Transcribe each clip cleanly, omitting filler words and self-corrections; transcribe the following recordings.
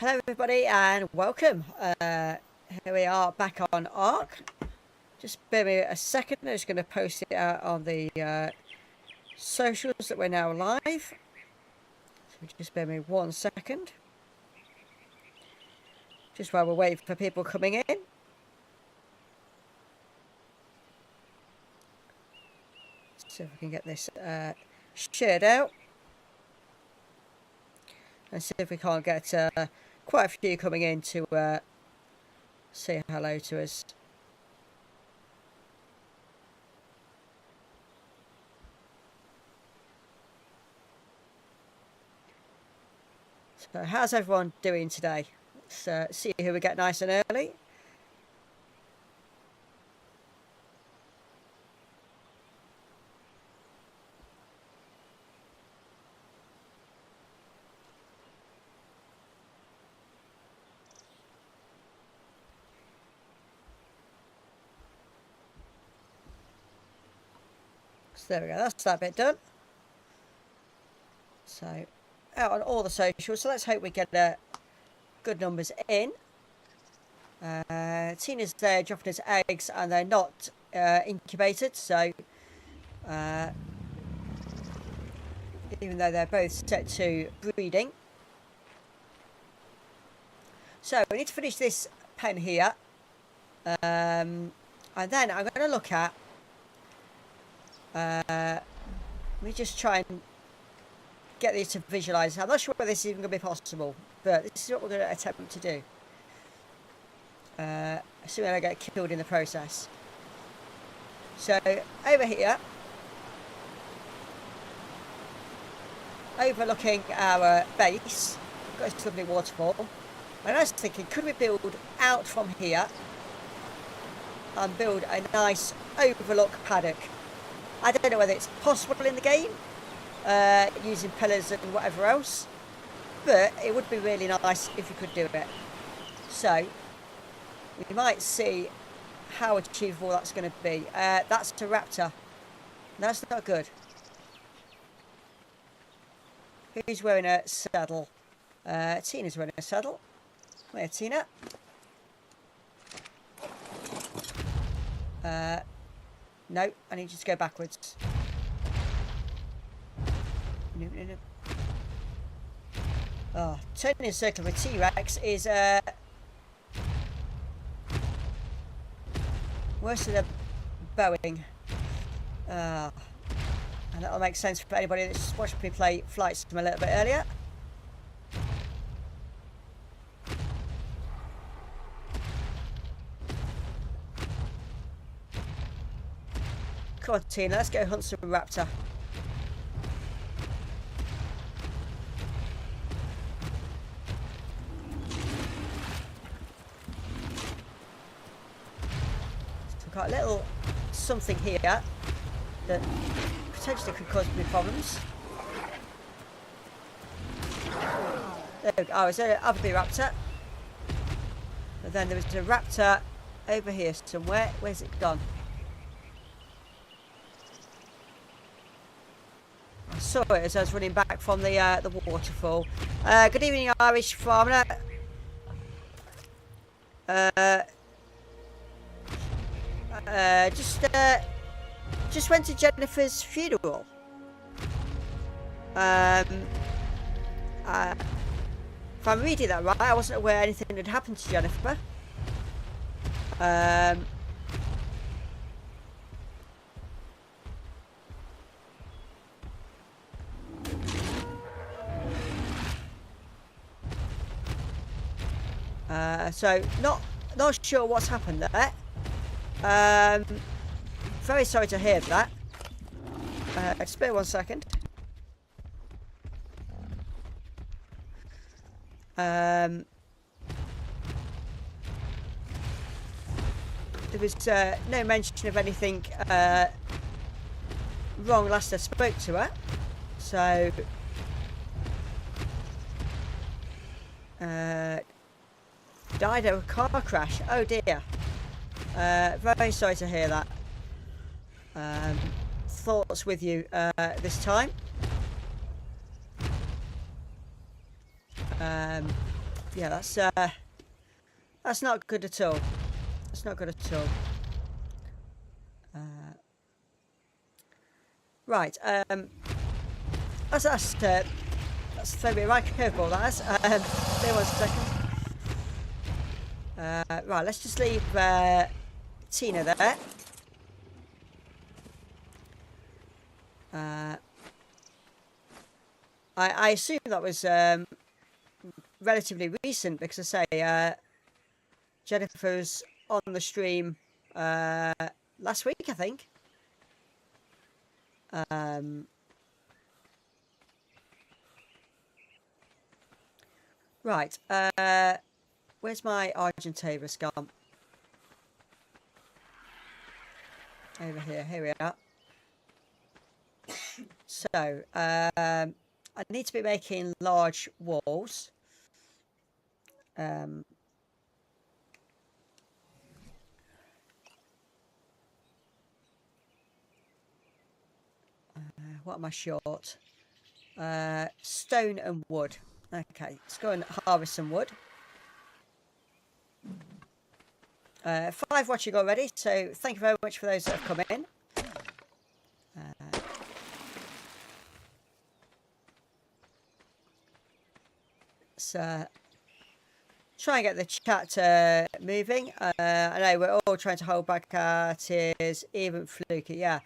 Hello everybody and welcome. Here we are back on ARK. Just bear me a second, I'm just going to post it out on the socials that we're now live. So just bear me 1 second. Just while we're waiting for people coming in. See if we can get this shared out. And see if we can't get quite a few coming in to say hello to us. So how's everyone doing today? Let's see who we get nice and early. So there we go, that's that bit done. So out on all the socials, so let's hope we get good numbers in. Tina's there dropping us eggs and they're not incubated, so even though they're both set to breeding. So we need to finish this pen here, and then I'm going to look at let me just try and get these to visualise. I'm not sure whether this is even going to be possible, but this is what we're going to attempt to do. Assuming I get killed in the process. So over here, overlooking our base, got this lovely waterfall. And I was thinking, could we build out from here and build a nice overlook paddock? I don't know whether it's possible in the game, using pillars and whatever else, but it would be really nice if you could do it. So we might see how achievable that's going to be. That's a raptor. That's not good. Who's wearing a saddle? Tina's wearing a saddle. Where, Tina? No, I need you to go backwards. No. Oh, turning in a circle with T-Rex is worse than a Boeing. And that'll make sense for anybody that's just watched me play Flight Sim a little bit earlier. Come on, Tina, let's go hunt some raptor. So we've got a little something here that potentially could cause me problems. There we go. Oh, it's an other raptor. And then there was a raptor over here somewhere. Where's it gone? I saw it as I was running back from the waterfall. Good evening, Irish farmer. Just went to Jennifer's funeral. If I'm reading that right, I wasn't aware anything had happened to Jennifer. So not sure what's happened there. Very sorry to hear that. Just bear 1 second. There was no mention of anything wrong last I spoke to her. So died of a car crash. Oh dear. Very sorry to hear that. Thoughts with you this time. Yeah, that's not good at all. That's not good at all. Right. That's throw me a right curveball. That's. Wait 1 second. Right. Let's just leave Tina there. I assume that was relatively recent because I say Jennifer's on the stream last week, I think. Right. Where's my Argentavis gone? Over here. Here we are. So, I need to be making large walls. What am I short? Stone and wood. Okay, let's go and harvest some wood. 5 watching already, so thank you very much for those that have come in. So try and get the chat moving. I know we're all trying to hold back our tears, even Fluky. Yeah,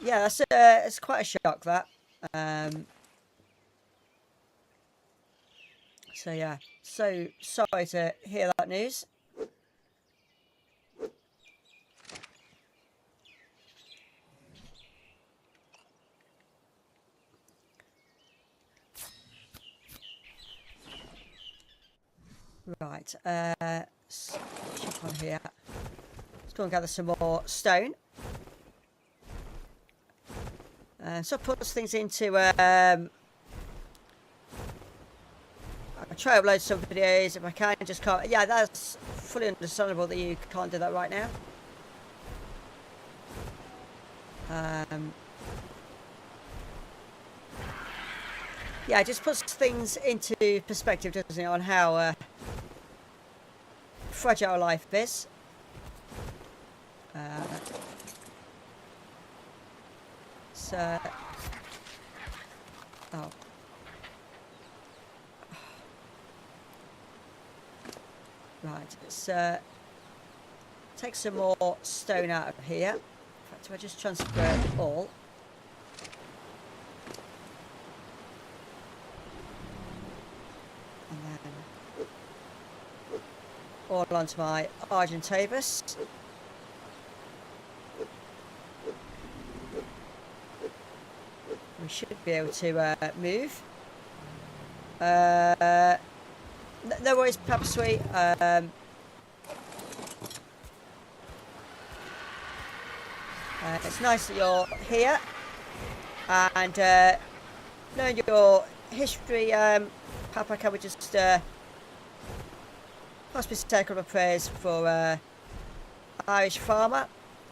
yeah, that's it's quite a shock that. So yeah, so sorry to hear that news. Right, let's jump on here. Let's go and gather some more stone. So I put things into. I try to upload some videos if I can. Just can't. Yeah, that's fully understandable that you can't do that right now. Yeah, it just puts things into perspective, doesn't it, on how fragile life is. So, oh. Right, let's take some more stone out of here. In fact, if I just transfer it all. And then all onto my Argentavis. We should be able to move. No worries, Papa Sweet. It's nice that you're here and knowing your history, Papa. Can we just possibly say a couple of prayers for Irish farmer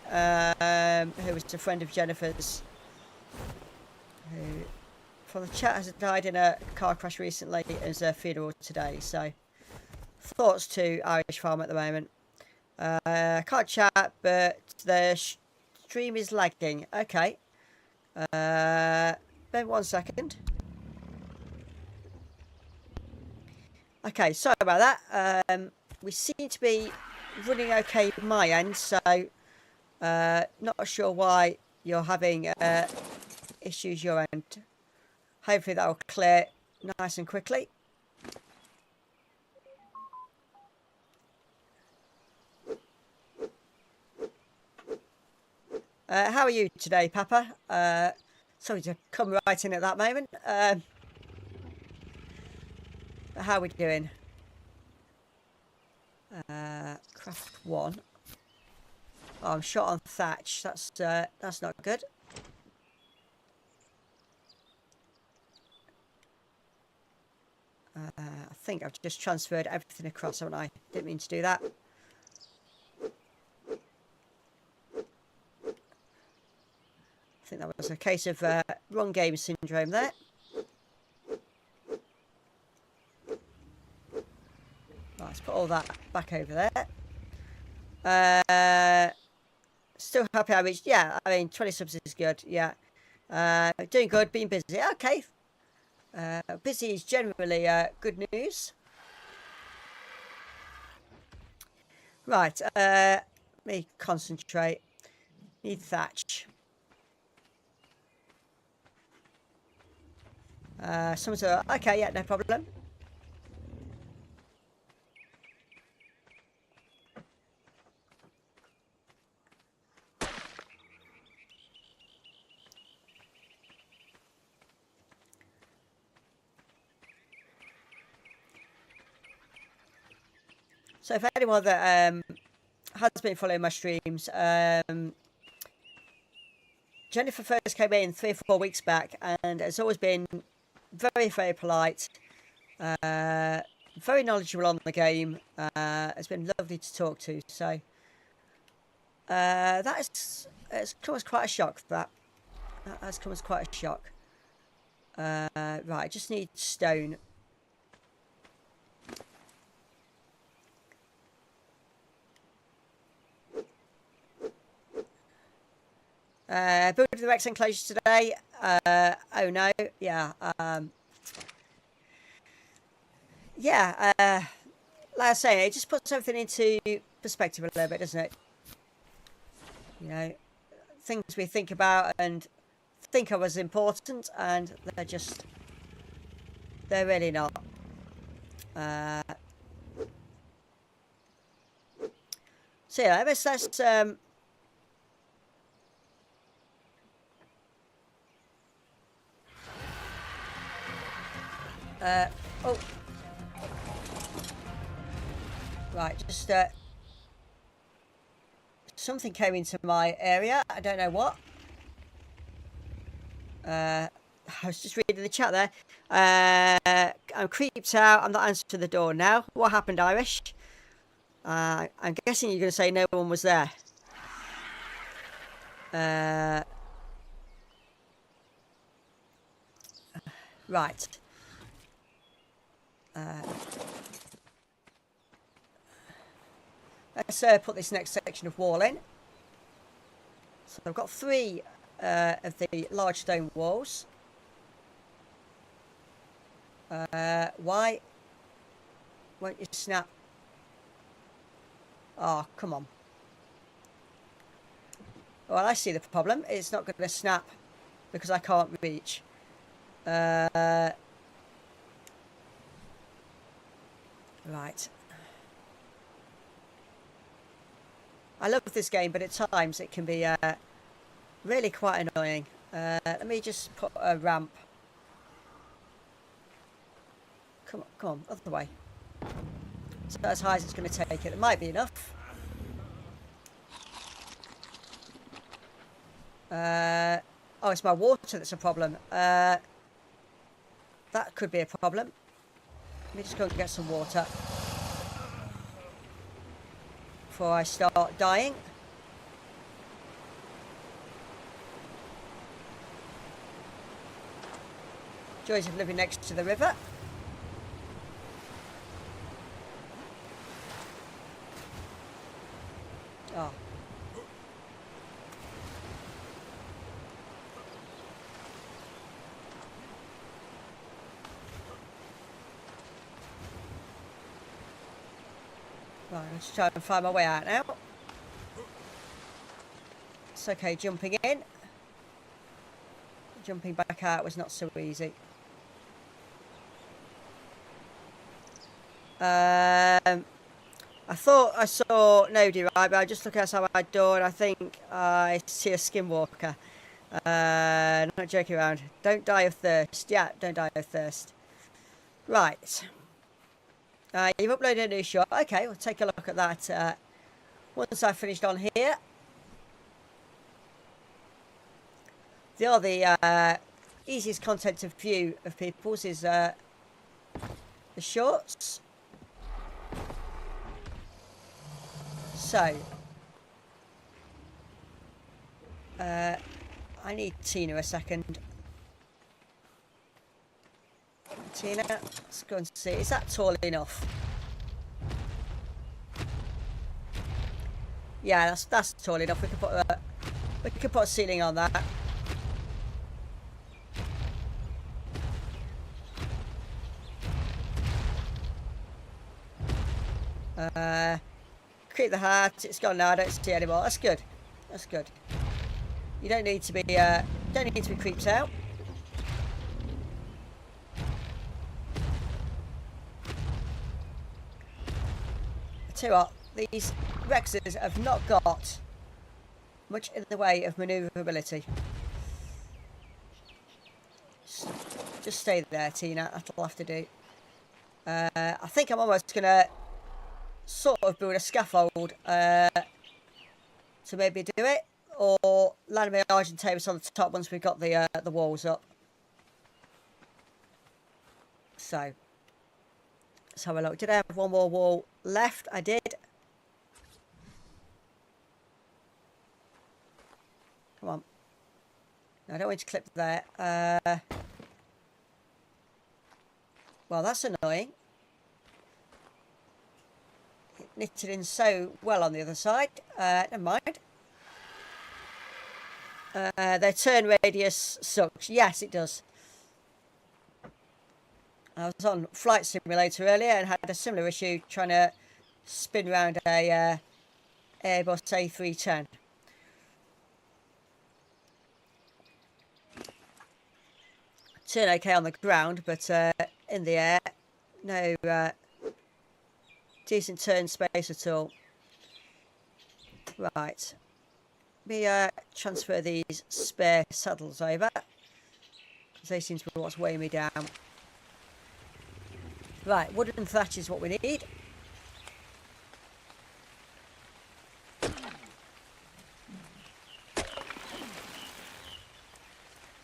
who was a friend of Jennifer's, who from the chat has died in a car crash recently. As a funeral today, so thoughts to Irish farm at the moment. Can't chat, but the stream is lagging. Okay, maybe 1 second. Okay, sorry about that. We seem to be running okay at my end, so not sure why you're having issues your end. Hopefully that will clear nice and quickly. How are you today, Papa? Sorry to come right in at that moment. How are we doing? Craft 1. Oh, I'm shot on thatch. That's not good. I think I've just transferred everything across, haven't I? Didn't mean to do that. I think that was a case of wrong game syndrome there. let's put all that back over there. Still happy I reached, yeah, I mean, 20 subs is good, yeah. Doing good, being busy, okay. Busy is generally good news. Right, let me concentrate. Need thatch. Someone's okay, yeah, no problem. So for anyone that has been following my streams, Jennifer first came in 3 or 4 weeks back and has always been very, very polite, very knowledgeable on the game. It's been lovely to talk to. So it's come as quite a shock. That has come as quite a shock. Right, I just need stone. Building the Rex enclosure today. Oh no, yeah. Yeah, like I say, it just puts everything into perspective a little bit, doesn't it? You know, things we think about and think of as important, and they're really not. So yeah, let's oh, right, just something came into my area. I don't know what. I was just reading the chat there. I'm creeped out. I'm not answering the door now. What happened, Irish? I'm guessing you're going to say no one was there. Right. Let's put this next section of wall in. So I've got 3 of the large stone walls. Why won't you snap? Oh, come on. Well, I see the problem. It's not going to snap because I can't reach. Right. I love this game, but at times it can be really quite annoying. Let me just put a ramp. Come on, other way. So as high as it's going to take it. It might be enough. Oh, it's my water that's a problem. That could be a problem. Let me just go and get some water before I start dying. Joys of living next to the river. Oh. Right, let's try and find my way out now. It's okay jumping in. Jumping back out was not so easy. I thought I saw nobody, right, but I just look outside my door and I think I see a skinwalker. Not joking around. Don't die of thirst. Yeah, don't die of thirst. Right. You've uploaded a new shot. Okay, we'll take a look at that once I've finished on here. The easiest content to view of people's is the shorts. So, I need Tina a second. Tina, let's go and see. Is that tall enough? Yeah, that's tall enough. We can put a ceiling on that. Keep the heart. It's gone now. I don't see anymore. That's good. That's good. You don't need to be creeped out. I tell you what, these Rexes have not got much in the way of manoeuvrability. Just stay there, Tina. That'll have to do. I think I'm almost gonna sort of build a scaffold to maybe do it, or land my Argentavis on the top once we've got the walls up. So let's have a look. Did I have one more wall left? I did. Come on. No, I don't want to clip there. Well, that's annoying. It knitted in so well on the other side. Never mind. Their turn radius sucks. Yes, it does. I was on Flight Simulator earlier and had a similar issue trying to spin around a Airbus A310. Turn okay on the ground, but in the air, no decent turn space at all. Right. Let me transfer these spare saddles over, because they seem to be what's weighing me down. Right, wooden thatch is what we need.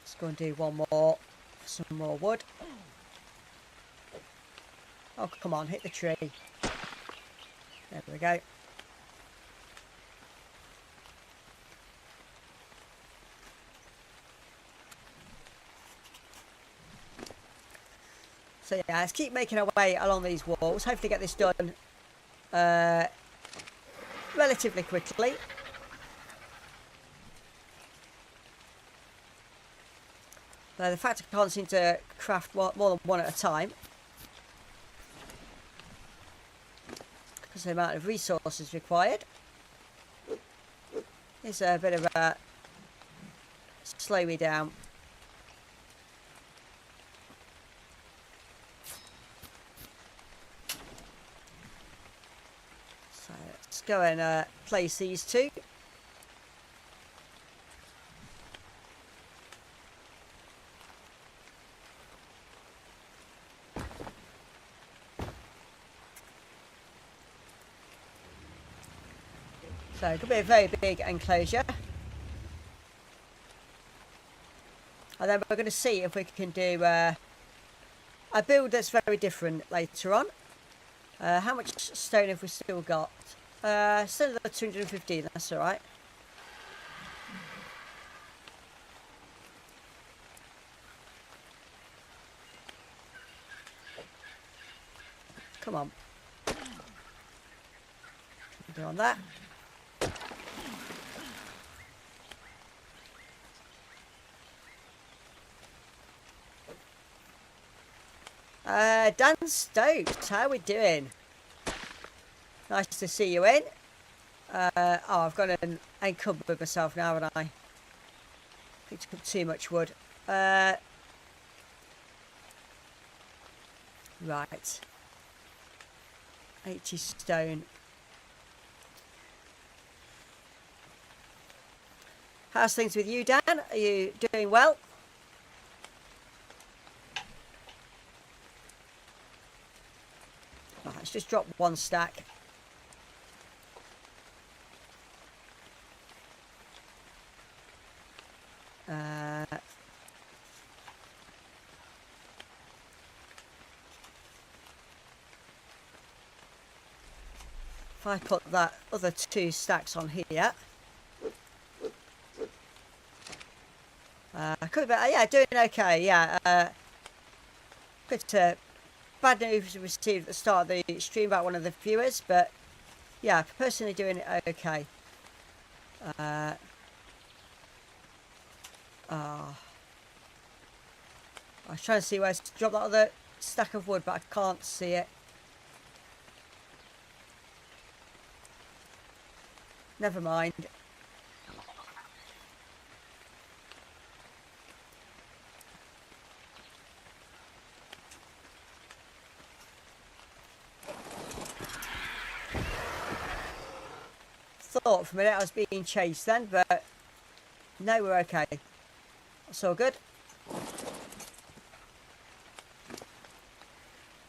Let's go and do one more. Some more wood. Oh, come on, hit the tree. There we go. So yeah, let's keep making our way along these walls. Hopefully get this done relatively quickly. The fact I can't seem to craft more than one at a time, because of the amount of resources required, is a bit of a slow me down. So let's go and place these two. So it could be a very big enclosure. And then we're going to see if we can do a build that's very different later on. How much stone have we still got? Still another 215, that's alright. Come on. Do on that. Dan Stokes, how are we doing? Nice to see you in. Oh, I've got to encumber myself now, haven't I? Picked up too much wood. Right. 80 stone. How's things with you, Dan? Are you doing well? Right, let's just drop one stack. If I put that other two stacks on here, could be, yeah, doing okay. Yeah, bit bad news received at the start of the stream about one of the viewers, but yeah, personally doing it okay. I was trying to see where to drop that other stack of wood, but I can't see it. Never mind. Thought for a minute I was being chased then, but no, we're okay. That's all good.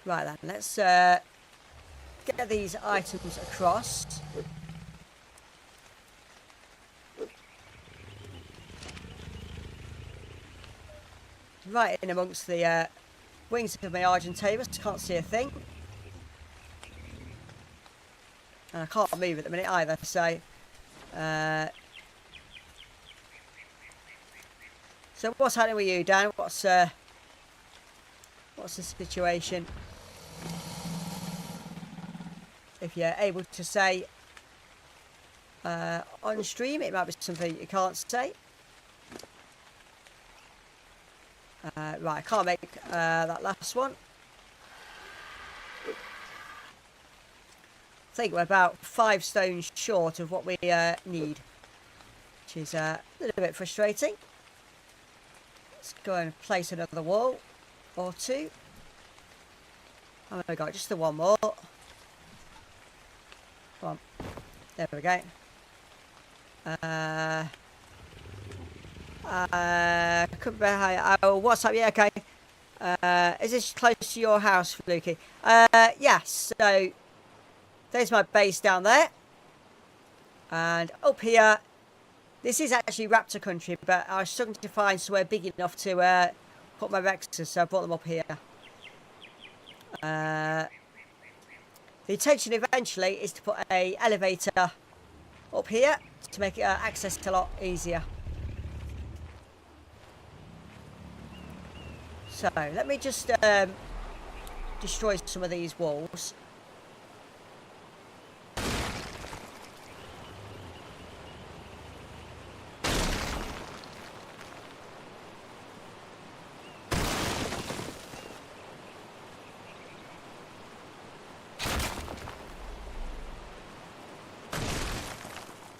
Right then, let's get these items across. Right in amongst the wings of my Argentavis, can't see a thing. And I can't move at the minute either, so... so what's happening with you, Dan? What's the situation? If you're able to say on stream, it might be something you can't say. Right, I can't make that last one. I think we're about 5 stones short of what we need, which is a little bit frustrating. Let's go and place another wall or 2. Oh my god, just the one more. Come on, there we go. Could be high. Oh, what's up? Yeah, okay. Is this close to your house, Fluky? Yes. So there's my base down there, and up here. This is actually raptor country, but I was struggling to find somewhere big enough to put my Rexes, so I brought them up here. The intention eventually is to put a elevator up here to make access a lot easier. So let me just destroy some of these walls.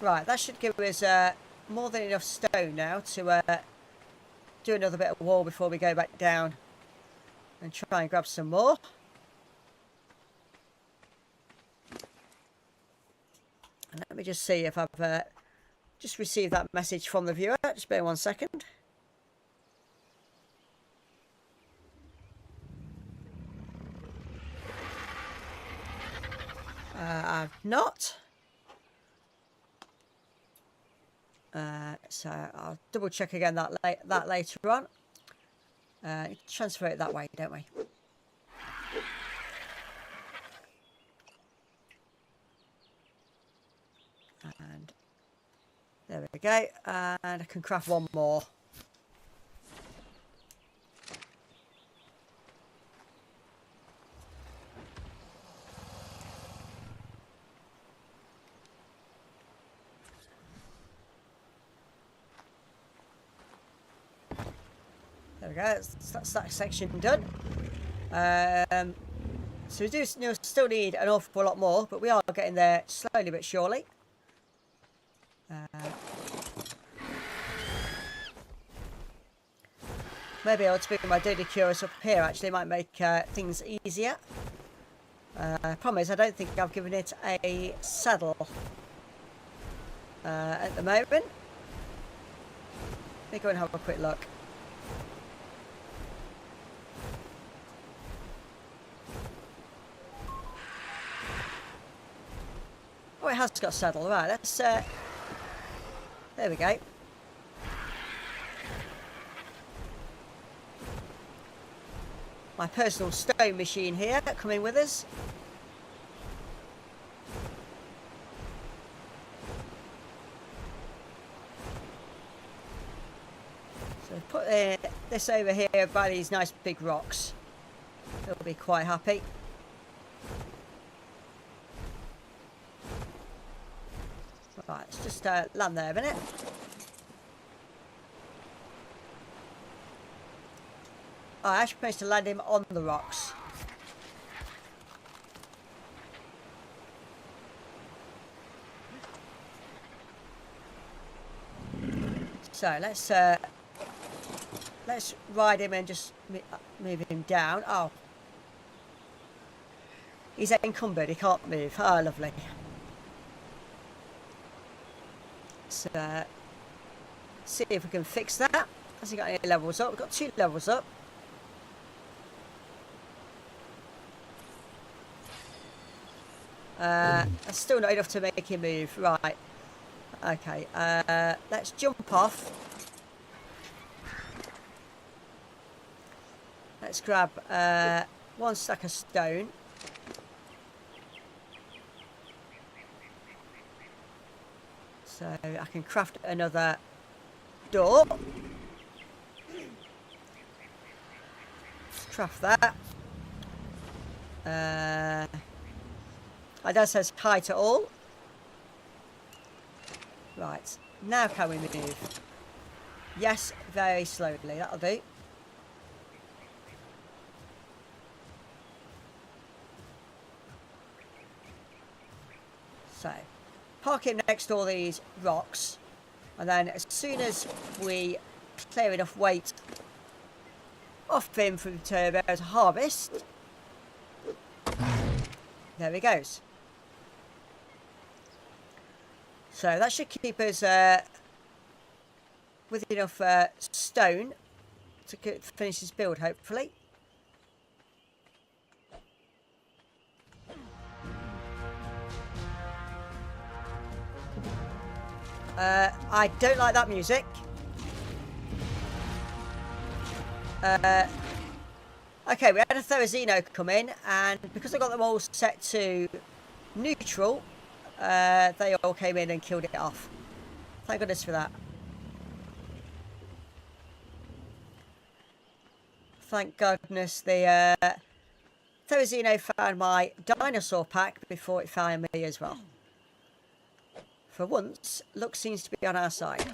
Right, that should give us more than enough stone now to do another bit of wall before we go back down and try and grab some more. And let me just see if I've just received that message from the viewer. Just bear 1 second. I've not. So I'll double check again that later on. Transfer it that way, don't we? And there we go. And I can craft one more. There we go, that's that section done. So we do still need an awful lot more, but we are getting there slowly but surely. Maybe I'll bring my Dodicurus up here, actually might make things easier. Problem is I don't think I've given it a saddle at the moment. Let me go and have a quick look. Oh, it has got a saddle. Right, let's... there we go. My personal stone machine here coming with us. So put this over here by these nice big rocks. They'll be quite happy. Right, let's just land there a minute. Oh, I actually managed to land him on the rocks. So let's ride him and just move him down. Oh, he's encumbered. He can't move. Oh, lovely. So see if we can fix that. Has he got any levels up? We've got 2 levels up. That's still not enough to make him move. Right. Okay. Let's jump off. Let's grab 1 stack of stone. So I can craft another door. Let's craft that. That says hi to all. Right, now can we move? Yes, very slowly, that'll do. So, park him next to all these rocks, and then as soon as we clear enough weight off him from the turbo to harvest, there he goes. So that should keep us with enough stone to finish this build, hopefully. I don't like that music. Okay, we had a Therizino come in, and because I got them all set to neutral, they all came in and killed it off. Thank goodness for that. Thank goodness the Therizino found my dinosaur pack before it found me as well. For once, luck seems to be on our side.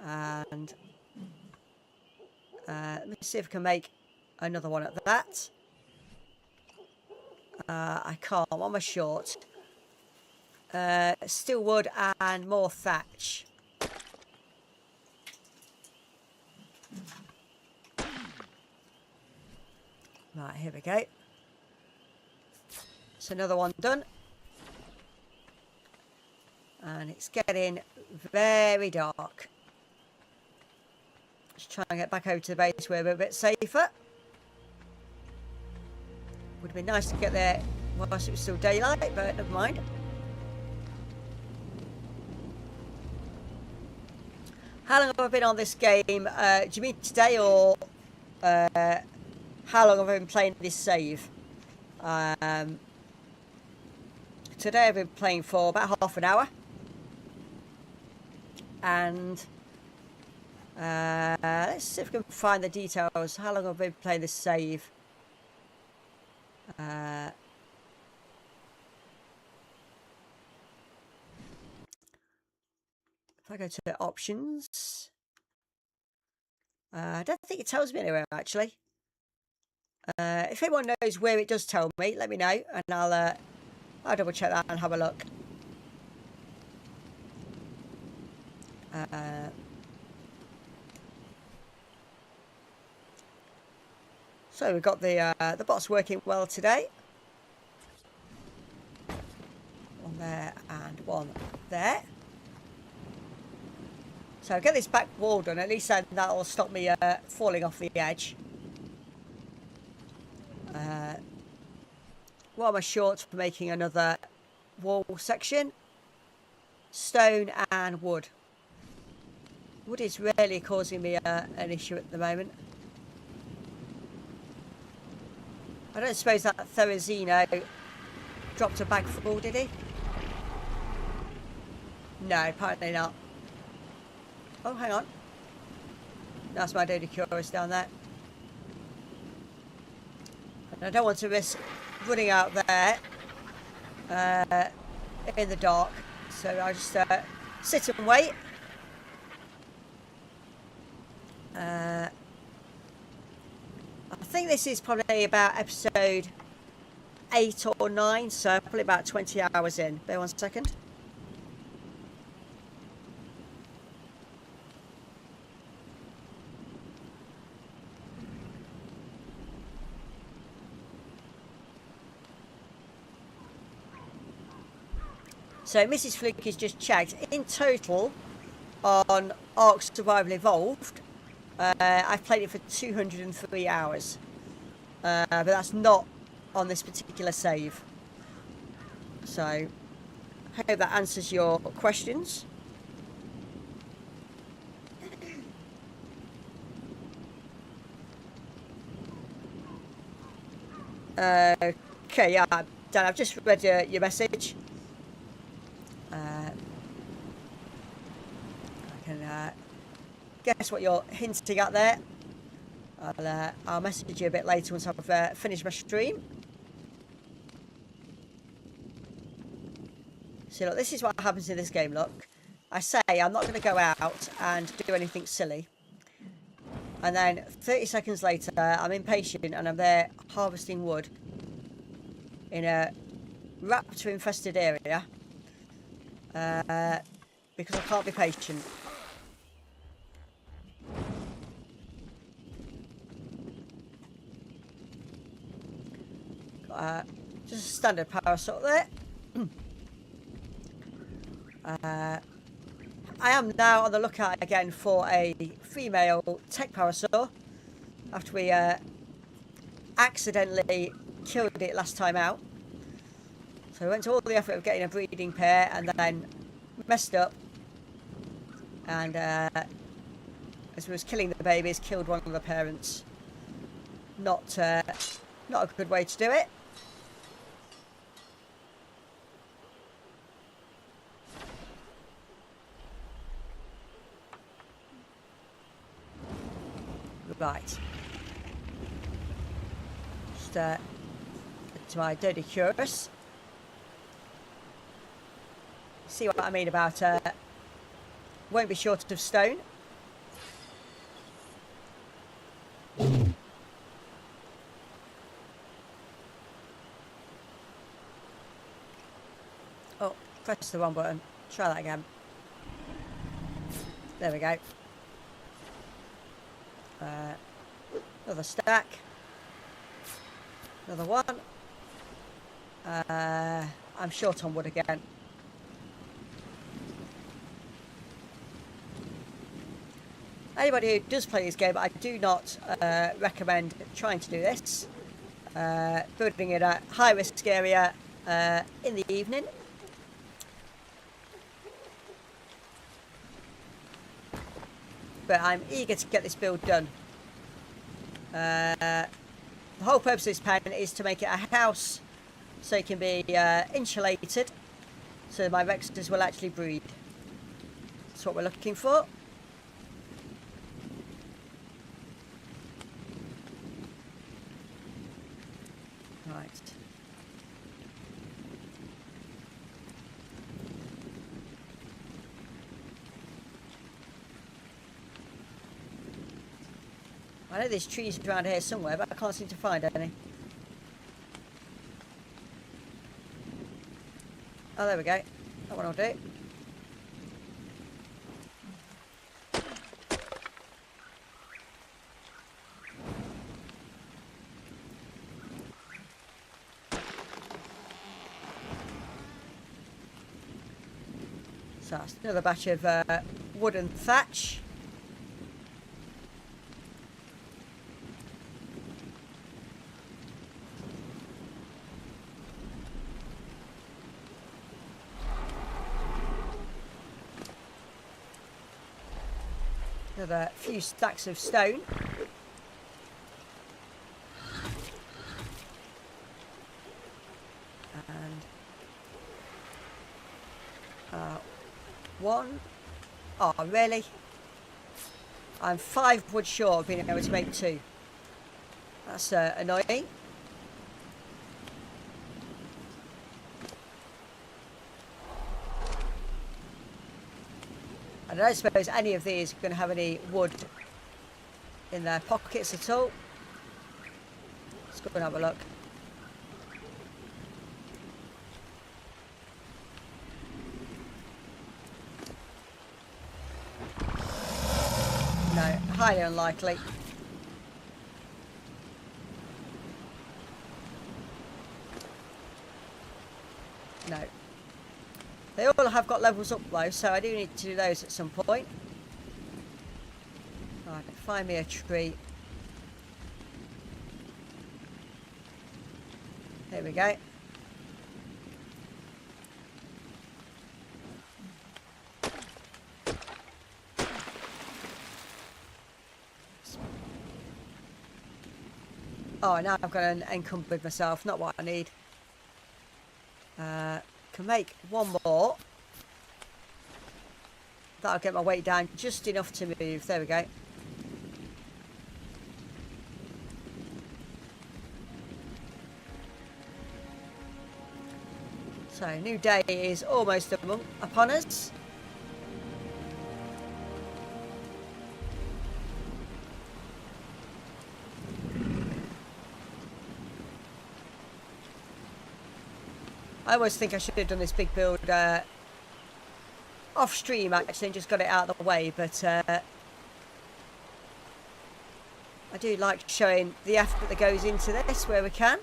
And let me see if I can make another one at that. I can't. What am I short? Still wood and more thatch. Right, here we go. It's another one done. And it's getting very dark. Let's try and get back over to the base where we're a bit safer. Would have been nice to get there whilst it was still daylight, but never mind. How long have I been on this game? Do you mean today, or how long have I been playing this save? Today I've been playing for about half an hour. And let's see if we can find the details. How long have I been playing this save? If I go to the options, I don't think it tells me anywhere actually. If anyone knows where it does tell me, let me know, and I'll double check that and have a look. So we've got the bots working well today. One there and one there. So I'll get this back wall done. At least that'll stop me falling off the edge. What am I short for making another wall section? Stone and wood. Wood is really causing me an issue at the moment. I don't suppose that Therizino dropped a bag full, did he? No, apparently not. Oh, hang on. That's my Dodicurus down there. And I don't want to risk running out there in the dark So I'll just sit and wait. I think this is probably about episode 8 or 9, so probably about 20 hours in. Bear 1 second. So Mrs. Fluke has just checked. In total, on ARK Survival Evolved, I've played it for 203 hours. But that's not on this particular save. So, I hope that answers your questions. Okay, yeah, Dan, I've just read your message. I can guess what you're hinting at there. I'll message you a bit later once I've finished my stream. So look, this is what happens in this game, look. I say I'm not going to go out and do anything silly. And then 30 seconds later, I'm impatient and I'm there harvesting wood in a raptor-infested area. Because I can't be patient. Just a standard power saw there. I am now on the lookout again for a female tech power saw after we accidentally killed it last time out. So we went to all the effort of getting a breeding pair and then messed up, and as we was killing the babies, killed one of the parents. Not a good way to do it. Right. Just to my dirty curious. See what I mean about won't be short of stone. Oh, press the wrong button. Try that again. There we go. Another stack. Another one. I'm short on wood again. Anybody who does play this game, I do not recommend trying to do this. Building in a high-risk area in the evening. But I'm eager to get this build done. The whole purpose of this pen is to make it a house so it can be insulated, so my Rexters will actually breed. That's what we're looking for. Right. I know there's trees around here somewhere, but I can't seem to find any. Oh, there we go. That one will do. So that's another batch of wooden thatch. Another few stacks of stone. And one. Oh, really? I'm 5 wood short of being able to make 2. That's annoying. I don't suppose any of these are going to have any wood in their pockets at all. Let's go and have a look. No, highly unlikely. No. They all have got levels up though, so I do need to do those at some point. Right, find me a tree. There we go. Oh, now I've got encumbered myself, not what I need. Can make one more. That'll get my weight down just enough to move. There we go. So, new day is almost upon us. I always think I should have done this big build off stream actually and just got it out of the way, but I do like showing the effort that goes into this where we can.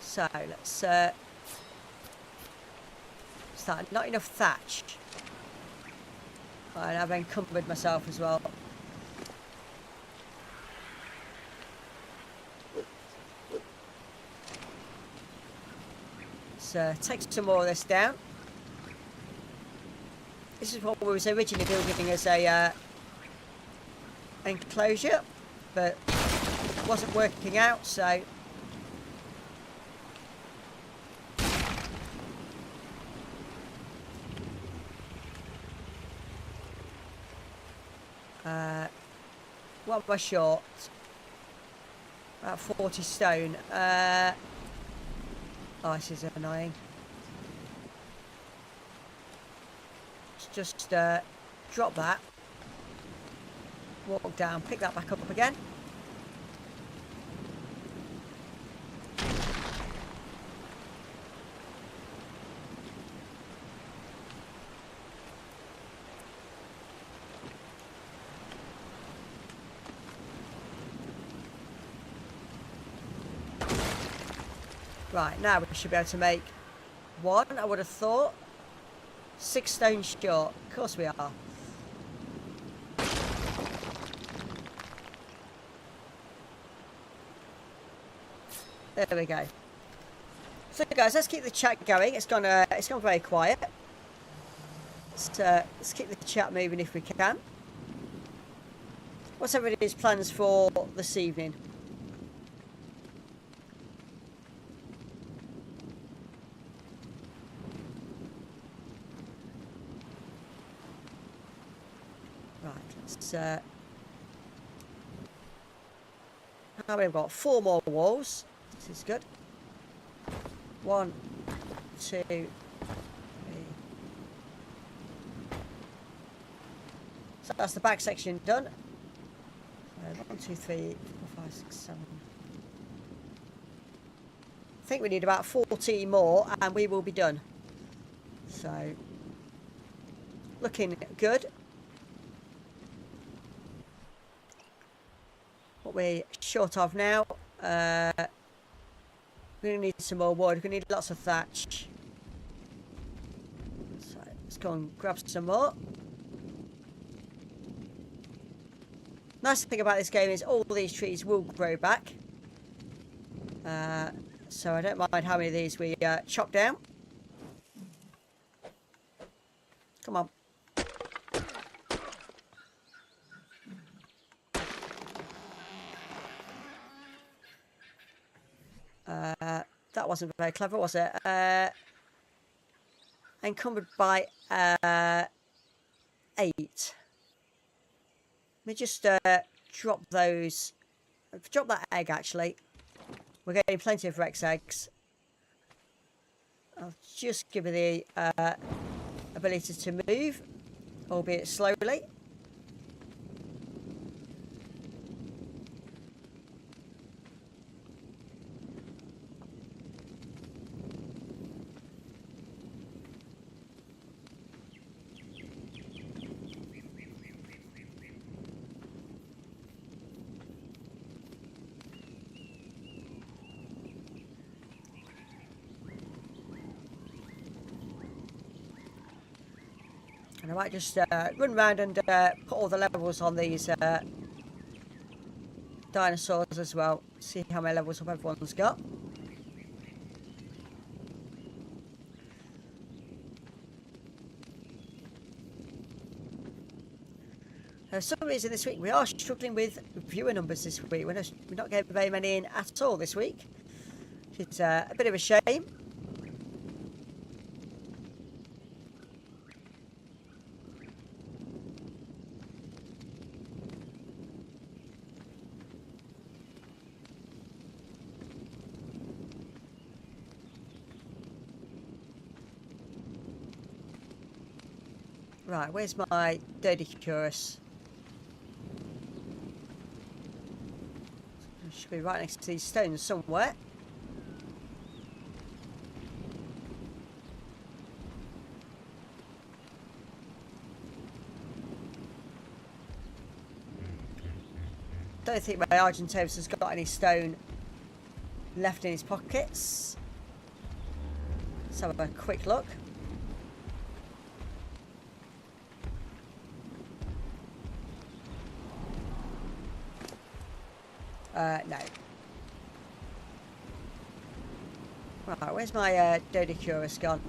So let's start. Not enough thatch. And I've encumbered myself as well. Take some more of this down. This is what we was originally building as a enclosure, but it wasn't working out, so what am I short? About 40 stone. Oh, this is annoying. Let's just drop that. Walk down, pick that back up again. Right, now we should be able to make one, I would have thought. 6 stone short. Of course we are. There we go. So guys, let's keep the chat going. It's gone very quiet. Let's keep the chat moving if we can. What's everybody's plans for this evening? Now we've got 4 more walls. This is good. 1, 2, 3. So that's the back section done. 1, 2, 3, 4, 5, 6, 7. I think we need about 14 more and we will be done. So, looking good. What we're short of now, we're going to need some more wood. We're going to need lots of thatch. So let's go and grab some more. Nice thing about this game is all these trees will grow back. So I don't mind how many of these we chop down. Come on. That wasn't very clever, was it? Encumbered by 8. Let me just drop those. Drop that egg, actually. We're getting plenty of Rex eggs. I'll just give it the ability to move, albeit slowly. And I might just run around and put all the levels on these dinosaurs as well. See how many levels up everyone's got. For some reason this week we are struggling with viewer numbers this week. We're not getting very many in at all this week. It's a bit of a shame. Right, where's my Dodicurus? It should be right next to these stones somewhere. Don't think my Argentavis has got any stone left in his pockets. Let's have a quick look. No. Right, where's my Dodicurus gone?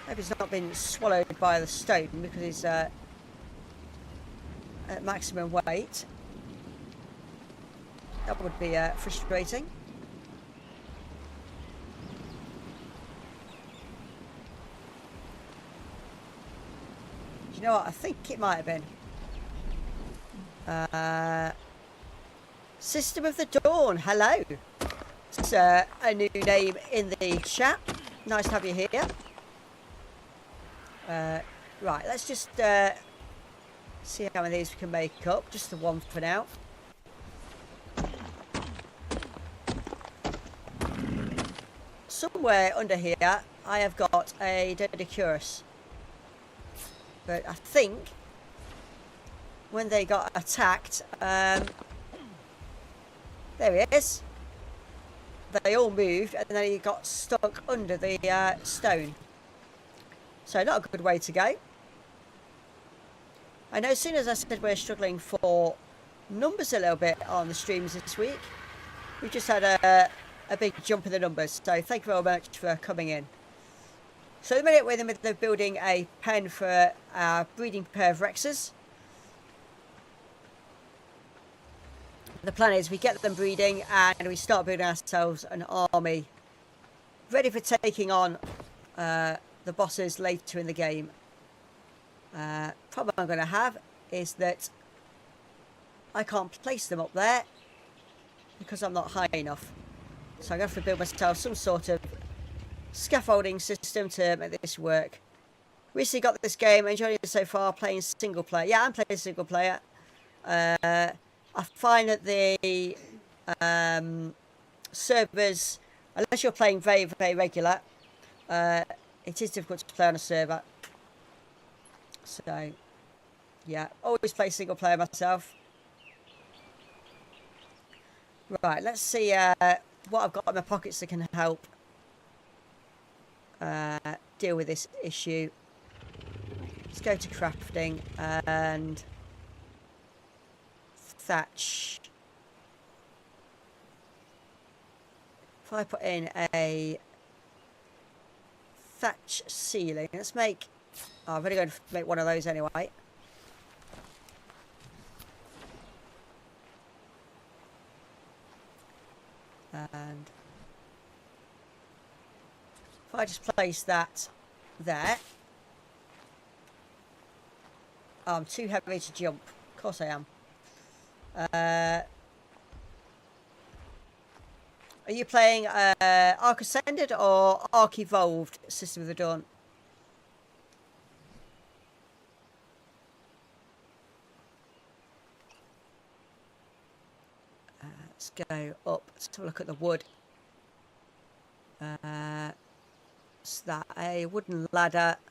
Maybe it's not been swallowed by the stone because it's at maximum weight. That would be frustrating. Do you know what? I think it might have been. System of the Dawn, hello. It's a new name in the chat. Nice to have you here. Right, let's just see how many of these we can make up. Just the one for now. Somewhere under here, I have got a Dodicurus. But I think when they got attacked, there he is. They all moved and then he got stuck under the stone. So not a good way to go. I know as soon as I said we're struggling for numbers a little bit on the streams this week, we just had a big jump in the numbers. So thank you very much for coming in. So at the minute we're in the middle of building a pen for our breeding pair of Rexes. The plan is we get them breeding and we start building ourselves an army ready for taking on the bosses later in the game. Problem I'm going to have is that I can't place them up there because I'm not high enough. So I'm going to have to build myself some sort of scaffolding system to make this work. Recently got this game, enjoying it so far, playing single player. Yeah, I'm playing single player. I find that the servers, unless you're playing very, very regular, it is difficult to play on a server. So, yeah, always play single player myself. Right, let's see what I've got in my pockets that can help deal with this issue. Let's go to crafting and thatch. If I put in a thatch ceiling, let's make, oh, I'm really going to make one of those anyway. And if I just place that there. Oh, I'm too heavy to jump. Of course I am. Are you playing ARK Ascended or ARK Evolved System of the Dawn? Let's go up. Let's have a look at the wood. Is that a wooden ladder? I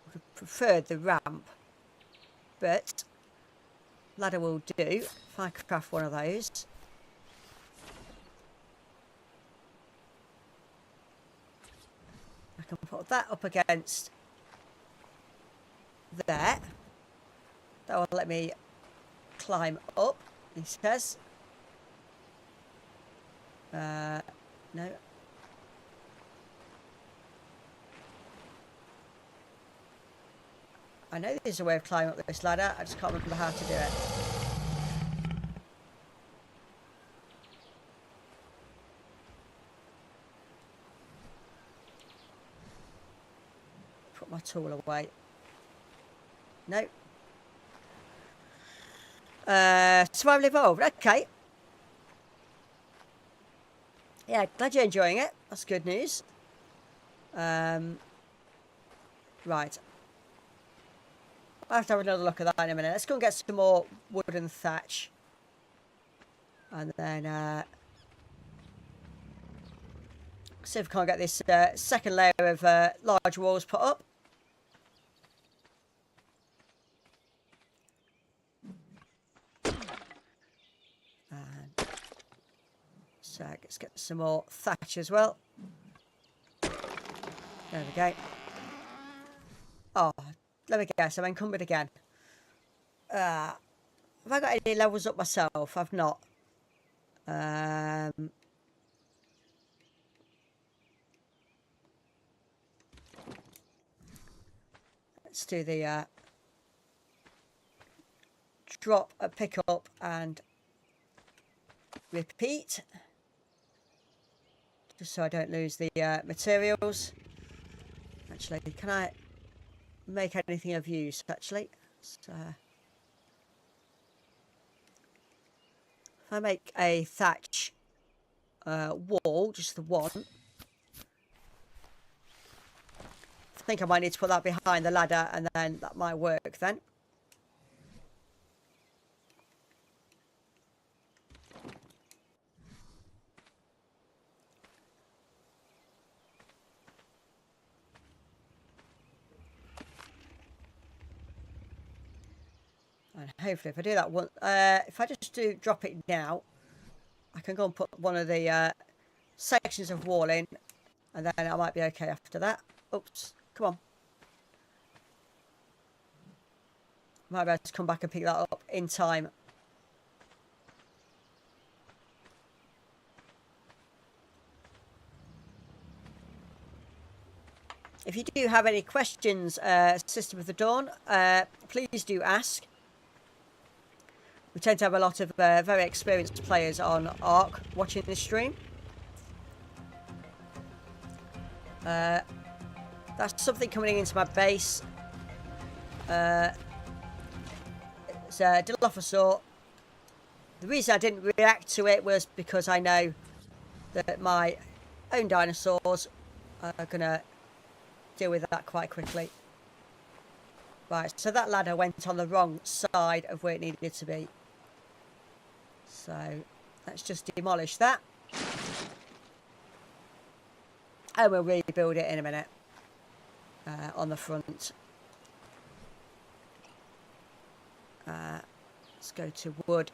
would have preferred the ramp, but ladder will do. If I craft one of those. I can put that up against there. That will let me climb up, he says. No. I know there's a way of climbing up this ladder, I just can't remember how to do it. Put my tool away. No. Survival Evolved, okay. Yeah, glad you're enjoying it. That's good news. Right. I'll have to have another look at that in a minute. Let's go and get some more wooden thatch. And then see if we can't get this second layer of large walls put up. And so let's get some more thatch as well. There we go. Oh, let me guess, I'm encumbered again. Have I got any levels up myself? I've not. Let's do the drop, pick up and repeat. Just so I don't lose the materials. Actually, can I make anything of use, actually? So, if I make a thatch wall, just the one, I think I might need to put that behind the ladder and then that might work then. And hopefully if I do that one, if I just do drop it now, I can go and put one of the sections of wall in and then I might be okay after that. Oops, come on. Might be able to come back and pick that up in time. If you do have any questions, System of the Dawn, please do ask. We tend to have a lot of very experienced players on ARK watching this stream. That's something coming into my base. It's a Dilophosaur. The reason I didn't react to it was because I know that my own dinosaurs are going to deal with that quite quickly. Right, so that ladder went on the wrong side of where it needed to be. So let's just demolish that. And we'll rebuild it in a minute on the front. Let's go to wood.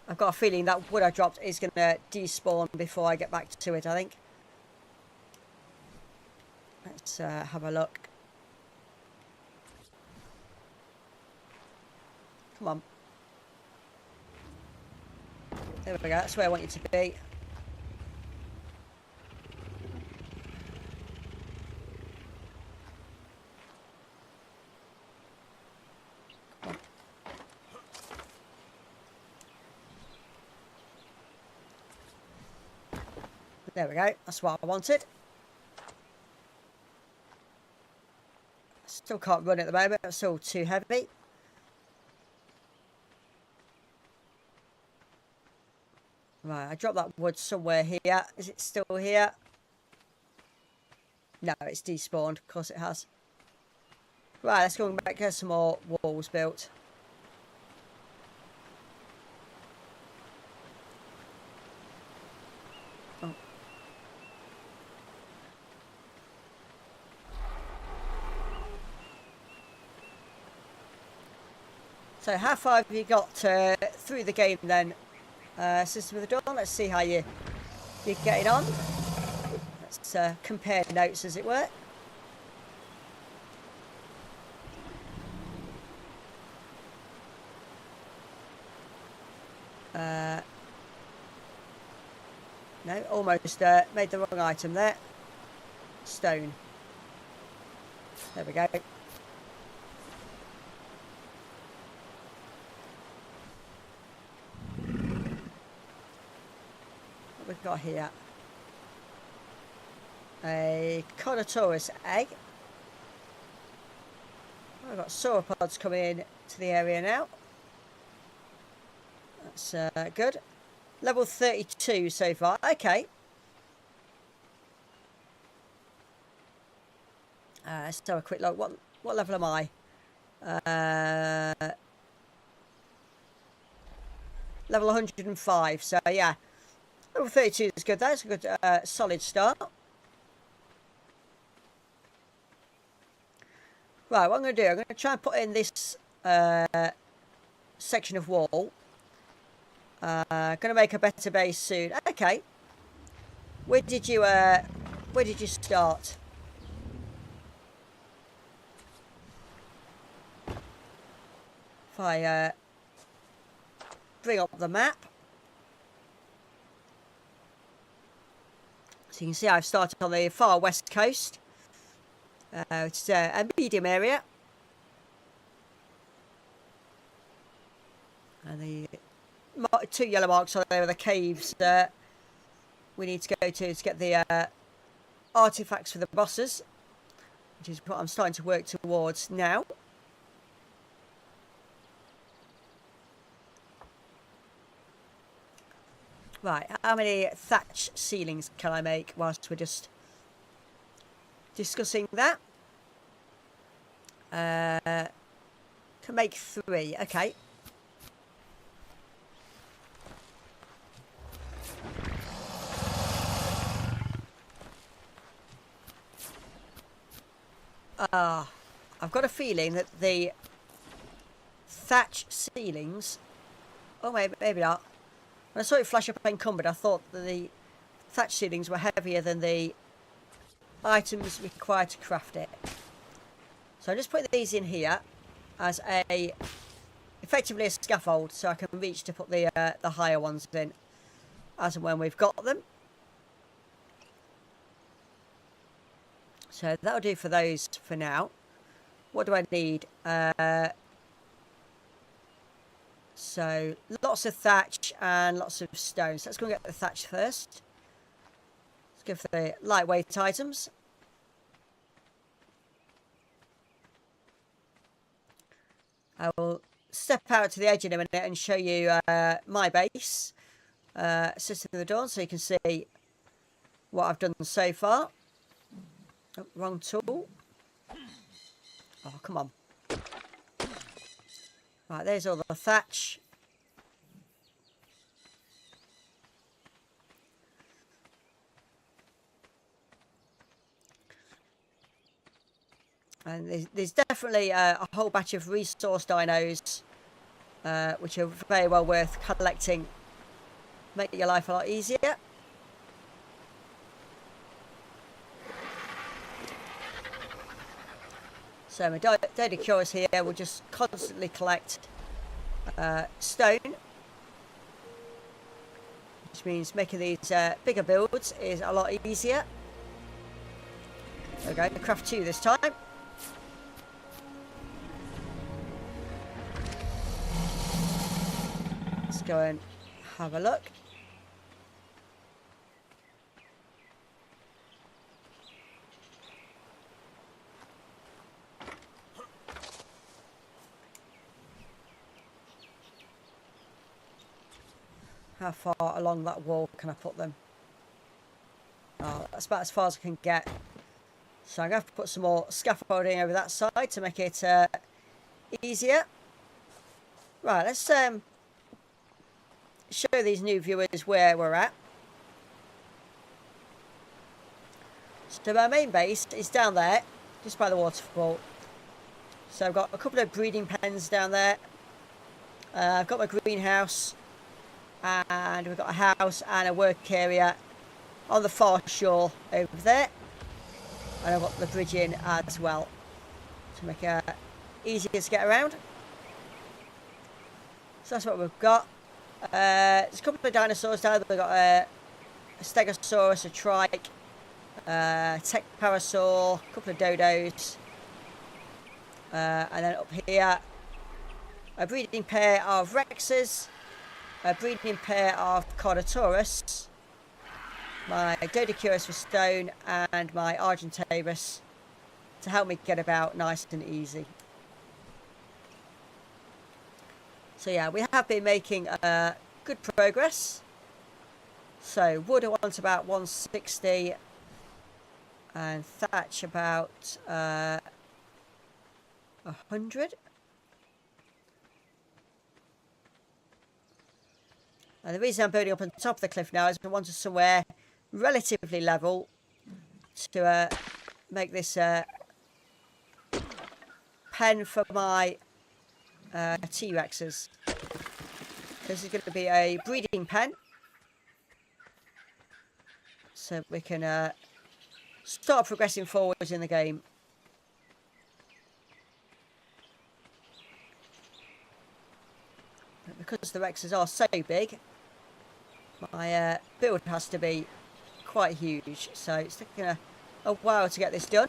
I've got a feeling that wood I dropped is going to despawn before I get back to it, I think. Let's have a look. Come on. There we go, that's where I want you to be. Come on. There we go, that's what I wanted. Still can't run at the moment, it's still too heavy. Right, I dropped that wood somewhere here. Is it still here? No, it's despawned. Of course it has. Right, let's go back and get some more walls built. Oh. So how far have you got through the game then, System of the Dawn? Let's see how you're getting on. Let's compare notes, as it were. No, almost made the wrong item there. Stone. There we go. What we've got here? A Carnotaurus egg. I've got sauropods coming in to the area now. That's good. Level 32 so far. Okay. Let's have a quick look. What level am I? Level 105. So yeah, level 32 is good. That's a good solid start. Right, what I'm going to do, I'm going to try and put in this section of wall. Going to make a better base soon. Okay. Where did you start? If I bring up the map, so you can see I've started on the far west coast. It's a medium area, and the two yellow marks on there are the caves that we need to go to get the artifacts for the bosses, which is what I'm starting to work towards now. Right, how many thatch ceilings can I make whilst we're just discussing that? Can make 3, okay. I've got a feeling that the thatch ceilings... Oh, maybe not. When I saw it flash up encumbered, I thought that the thatch ceilings were heavier than the items required to craft it. So I'm just putting these in here as effectively a scaffold, so I can reach to put the higher ones in as and when we've got them. So that'll do for those for now. What do I need? So lots of thatch and lots of stones. Let's go and get the thatch first. Let's go for the lightweight items. I will step out to the edge in a minute and show you my base, System of the Dawn, so you can see what I've done so far. Oh, wrong tool. Oh, come on. Right, there's all the thatch. And there's definitely a whole batch of resource dinos, which are very well worth collecting. Make your life a lot easier. So my daily cures here will just constantly collect stone, which means making these bigger builds is a lot easier. There we go, craft 2 this time. Let's go and have a look. How far along that wall can I put them? Oh, that's about as far as I can get. So I'm going to have to put some more scaffolding over that side to make it easier. Right, let's show these new viewers where we're at. So our main base is down there, just by the waterfall. So I've got a couple of breeding pens down there. I've got my greenhouse, and we've got a house and a work area on the far shore over there. And I've got the bridge in as well to make it easier to get around. So that's what we've got. There's a couple of dinosaurs down there. We've got a stegosaurus, a trike, tech-parasaur, a couple of dodos. And then up here, a breeding pair of rexes, a breeding pair of carnotaurus, my Dodicurus for stone, and my Argentavis to help me get about nice and easy. So yeah, we have been making good progress. So wood I want about 160, and thatch about 100. And the reason I'm building up on top of the cliff now is I wanted somewhere relatively level to make this pen for my T-Rexes. This is going to be a breeding pen, so we can start progressing forwards in the game. But because the Rexes are so big, my build has to be quite huge, so it's taking a while to get this done.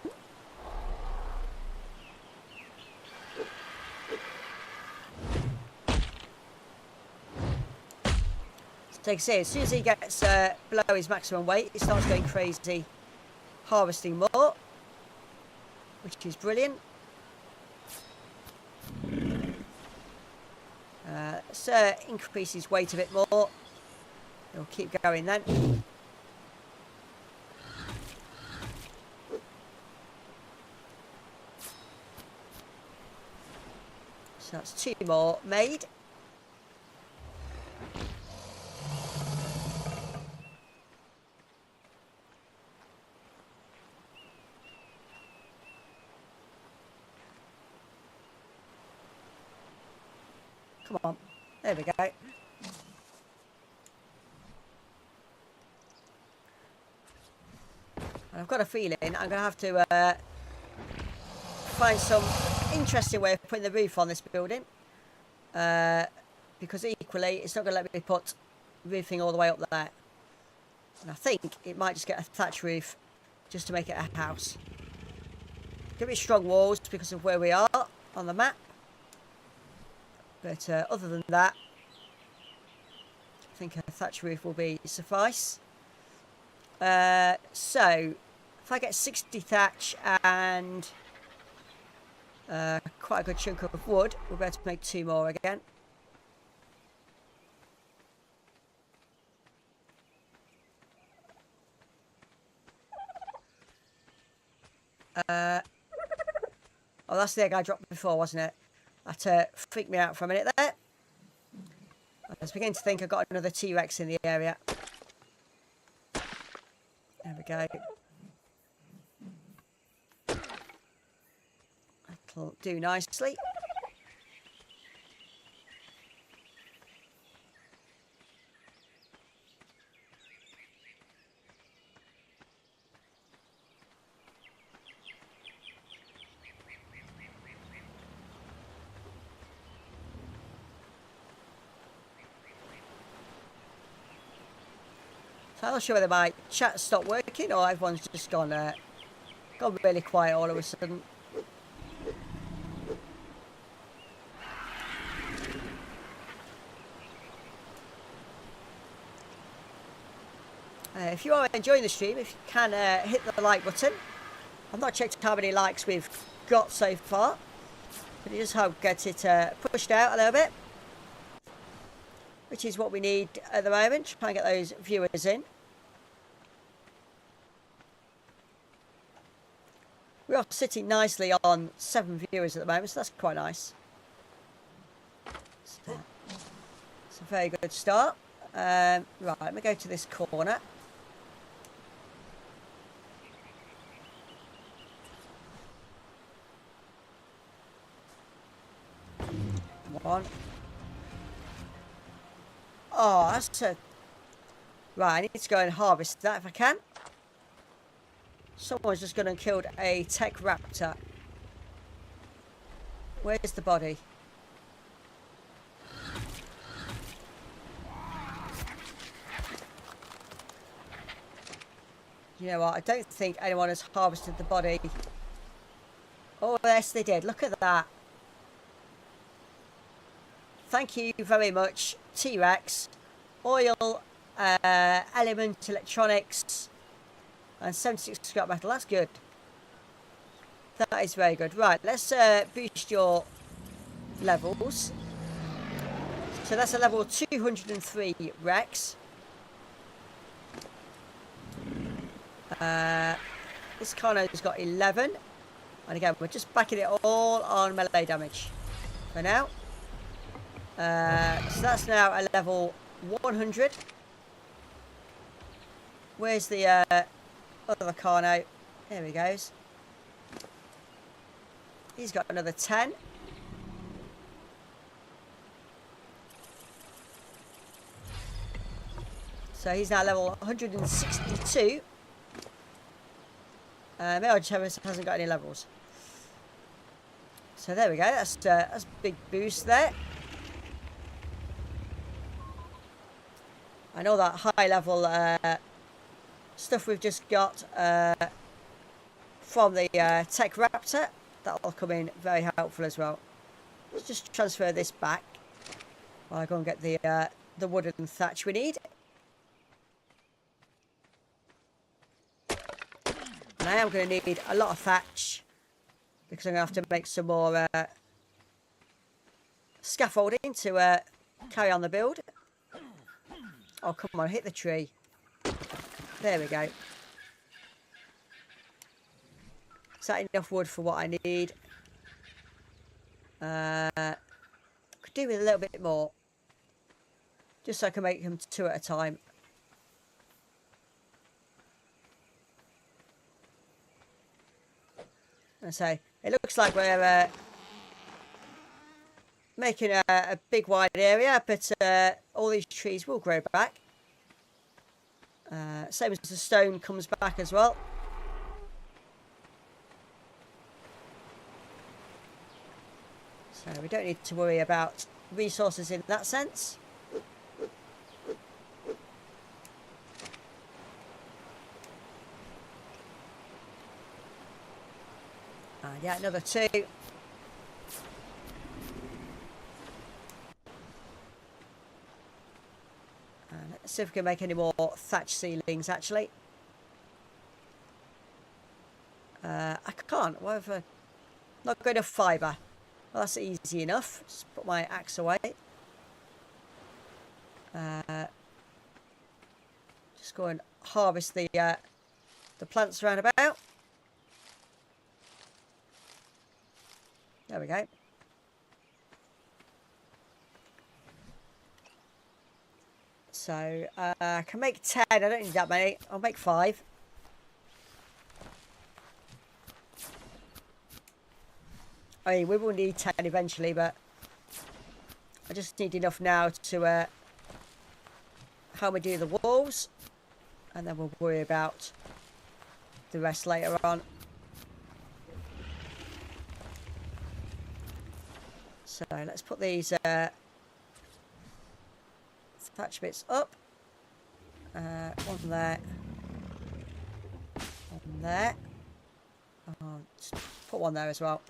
So you can see, as soon as he gets below his maximum weight, he starts going crazy, harvesting more, which is brilliant. Let's increase his weight a bit more. It'll keep going then. So that's 2 more made. Come on, there we go. And I've got a feeling I'm going to have to find some interesting way of putting the roof on this building, because equally it's not going to let me put roofing all the way up there, and I think it might just get a thatch roof just to make it a house. Give it strong walls because of where we are on the map, but other than that I think a thatch roof will be suffice. So if I get 60 thatch and quite a good chunk of wood, we'll be able to make 2 more again. Oh, that's the egg I dropped before, wasn't it? That freaked me out for a minute there. I was beginning to think I got another T-Rex in the area. There we go. That'll do nicely. So I'm not sure whether my chat stopped working or everyone's just gone really quiet all of a sudden. If you are enjoying the stream, if you can hit the like button. I've not checked how many likes we've got so far, but it just helps get it pushed out a little bit. which is what we need at the moment. Try and get those viewers in. We are sitting nicely on 7 viewers at the moment, so that's quite nice. So, it's a very good start. Right, let me go to this corner. Come on. Oh, that's a... Right, I need to go and harvest that if I can. Someone's just gone and killed a tech raptor. Where's the body? You know what? I don't think anyone has harvested the body. Oh, yes, they did. Look at that. Thank you very much, T-Rex. Oil, element, electronics, and 76 scrap metal. That's good. That is very good. Right, let's boost your levels. So that's a level 203 Rex. This Carno's got 11. And again, we're just backing it all on melee damage for now. So that's now a level 100. Where's the other Carno? There he goes. He's got another 10. So he's now level 162. Male Cheris hasn't got any levels. So there we go. That's a big boost there. And all that high level stuff we've just got from the Tech Raptor, that'll come in very helpful as well. Let's just transfer this back while I go and get the wooden thatch we need. And I am going to need a lot of thatch because I'm going to have to make some more scaffolding to carry on the build. Oh, come on, hit the tree. There we go. Is that enough wood for what I need? Could do with a little bit more. Just so I can make them 2 at a time. And so, it looks like we're making a big wide area, but all these trees will grow back. Same as the stone comes back as well. So we don't need to worry about resources in that sense. And yeah, another 2. Let's see if we can make any more thatch ceilings, actually. I can't. Why have I not got enough fibre? Well, that's easy enough. Just put my axe away. Just go and harvest the plants around about. There we go. So, I can make 10. I don't need that many. I'll make 5. I mean, we will need 10 eventually, but I just need enough now to how we do the walls. And then we'll worry about the rest later on. So, let's put these... thatch bits up. One there. One there. Oh, just put one there as well.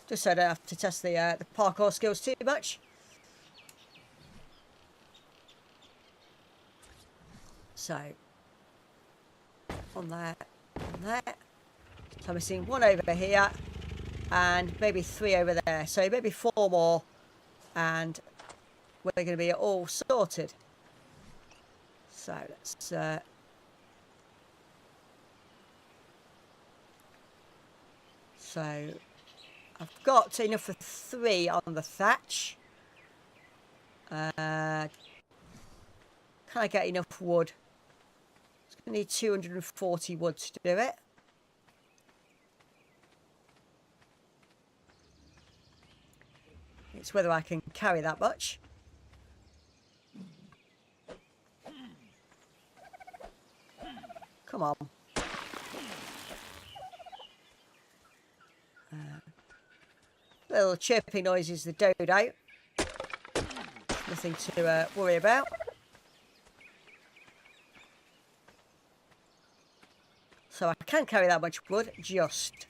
Just so I don't have to test the parkour skills too much. So, on there, on there. So I'm seeing 1 over here and maybe 3 over there. So maybe 4 more and we're going to be all sorted. So let's so I've got enough for 3 on the thatch. Can I get enough wood? It's going to need 240 wood to do it. It's whether I can carry that much. Come on. Little chirping noises, the dodo. Nothing to worry about. So I can carry that much wood, just.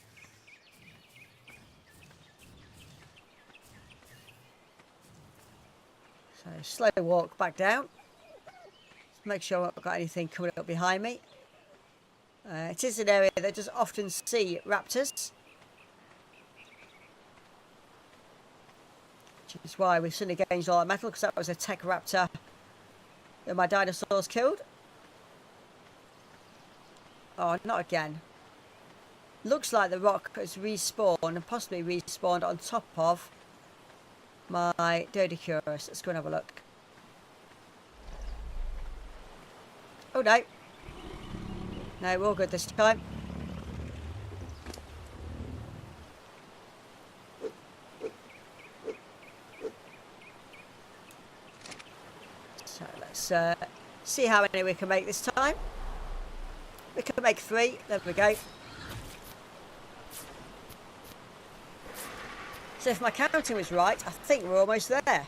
So slow walk back down. Make sure I've not got anything coming up behind me. It is an area that does often see raptors. Which is why we've suddenly gained all our metal, because that was a tech raptor that my dinosaurs killed. Oh, not again. Looks like the rock has respawned and possibly respawned on top of my Dodicurus. Let's go and have a look. Oh no. No, we're all good this time. So let's see how many we can make this time. We can make 3. There we go. So if my counting was right, I think we're almost there. I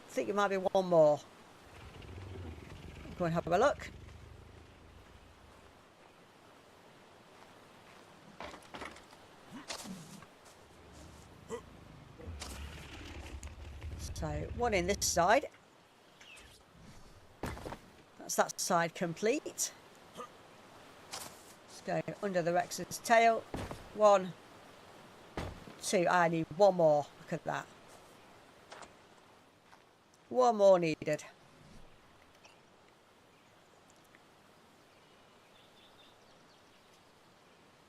think it might be 1 more. Go and have a look. So 1 in this side. That's that side complete. Let's go under the Rex's tail. 1, 2. I need 1 more. Look at that. 1 more needed.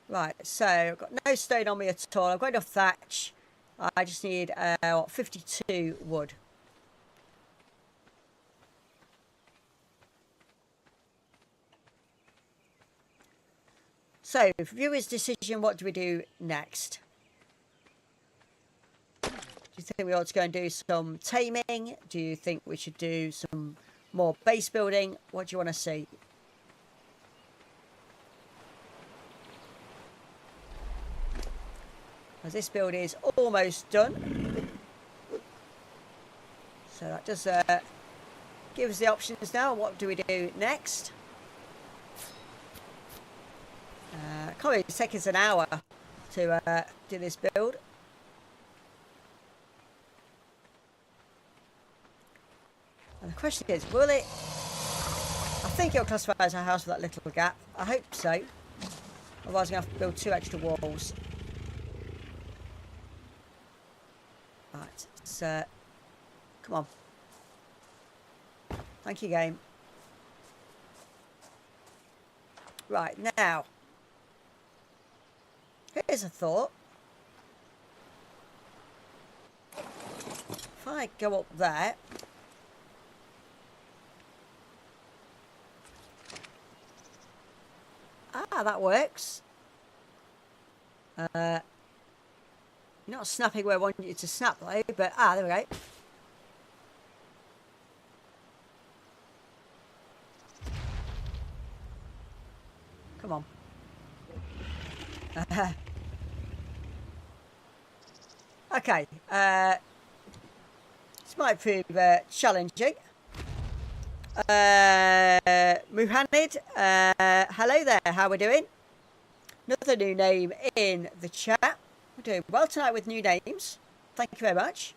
Right, so I've got no stone on me at all. I've got enough thatch. I just need 52 wood. So, viewer's decision, what do we do next? Do you think we ought to go and do some taming? Do you think we should do some more base building? What do you want to see? As this build is almost done. So that does give us the options now. What do we do next? Can't really take us an hour to do this build. And the question is, will it... I think it'll classify as a house with that little gap. I hope so. Otherwise I'm going to have to build 2 extra walls. Right, so... Come on. Thank you, game. Right, now... Here's a thought. If I go up there... Ah, that works. Not snapping where I want you to snap though, but there we go. Come on. Okay. This might prove challenging. Muhammad, hello there, how are we doing? Another new name in the chat. We're doing well tonight with new names. Thank you very much.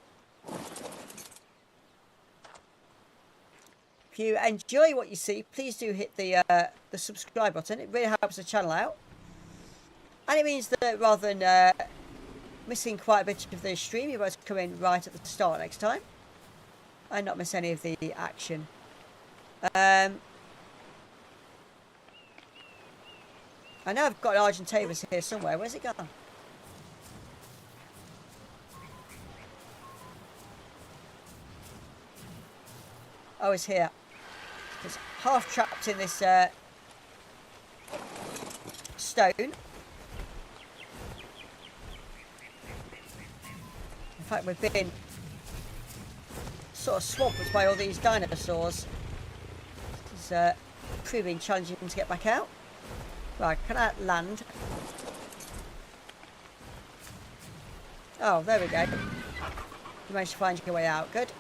If you enjoy what you see, please do hit the subscribe button. It really helps the channel out. And it means that rather than missing quite a bit of the stream, you're able to come in right at the start next time and not miss any of the action. I know I've got Argentavis here somewhere. Where's it gone? Oh, it's here. It's half trapped in this stone. In fact, we've been sort of swamped by all these dinosaurs. It's proving challenging to get back out. Right, can I land? Oh, there we go. You managed to find your way out. Good.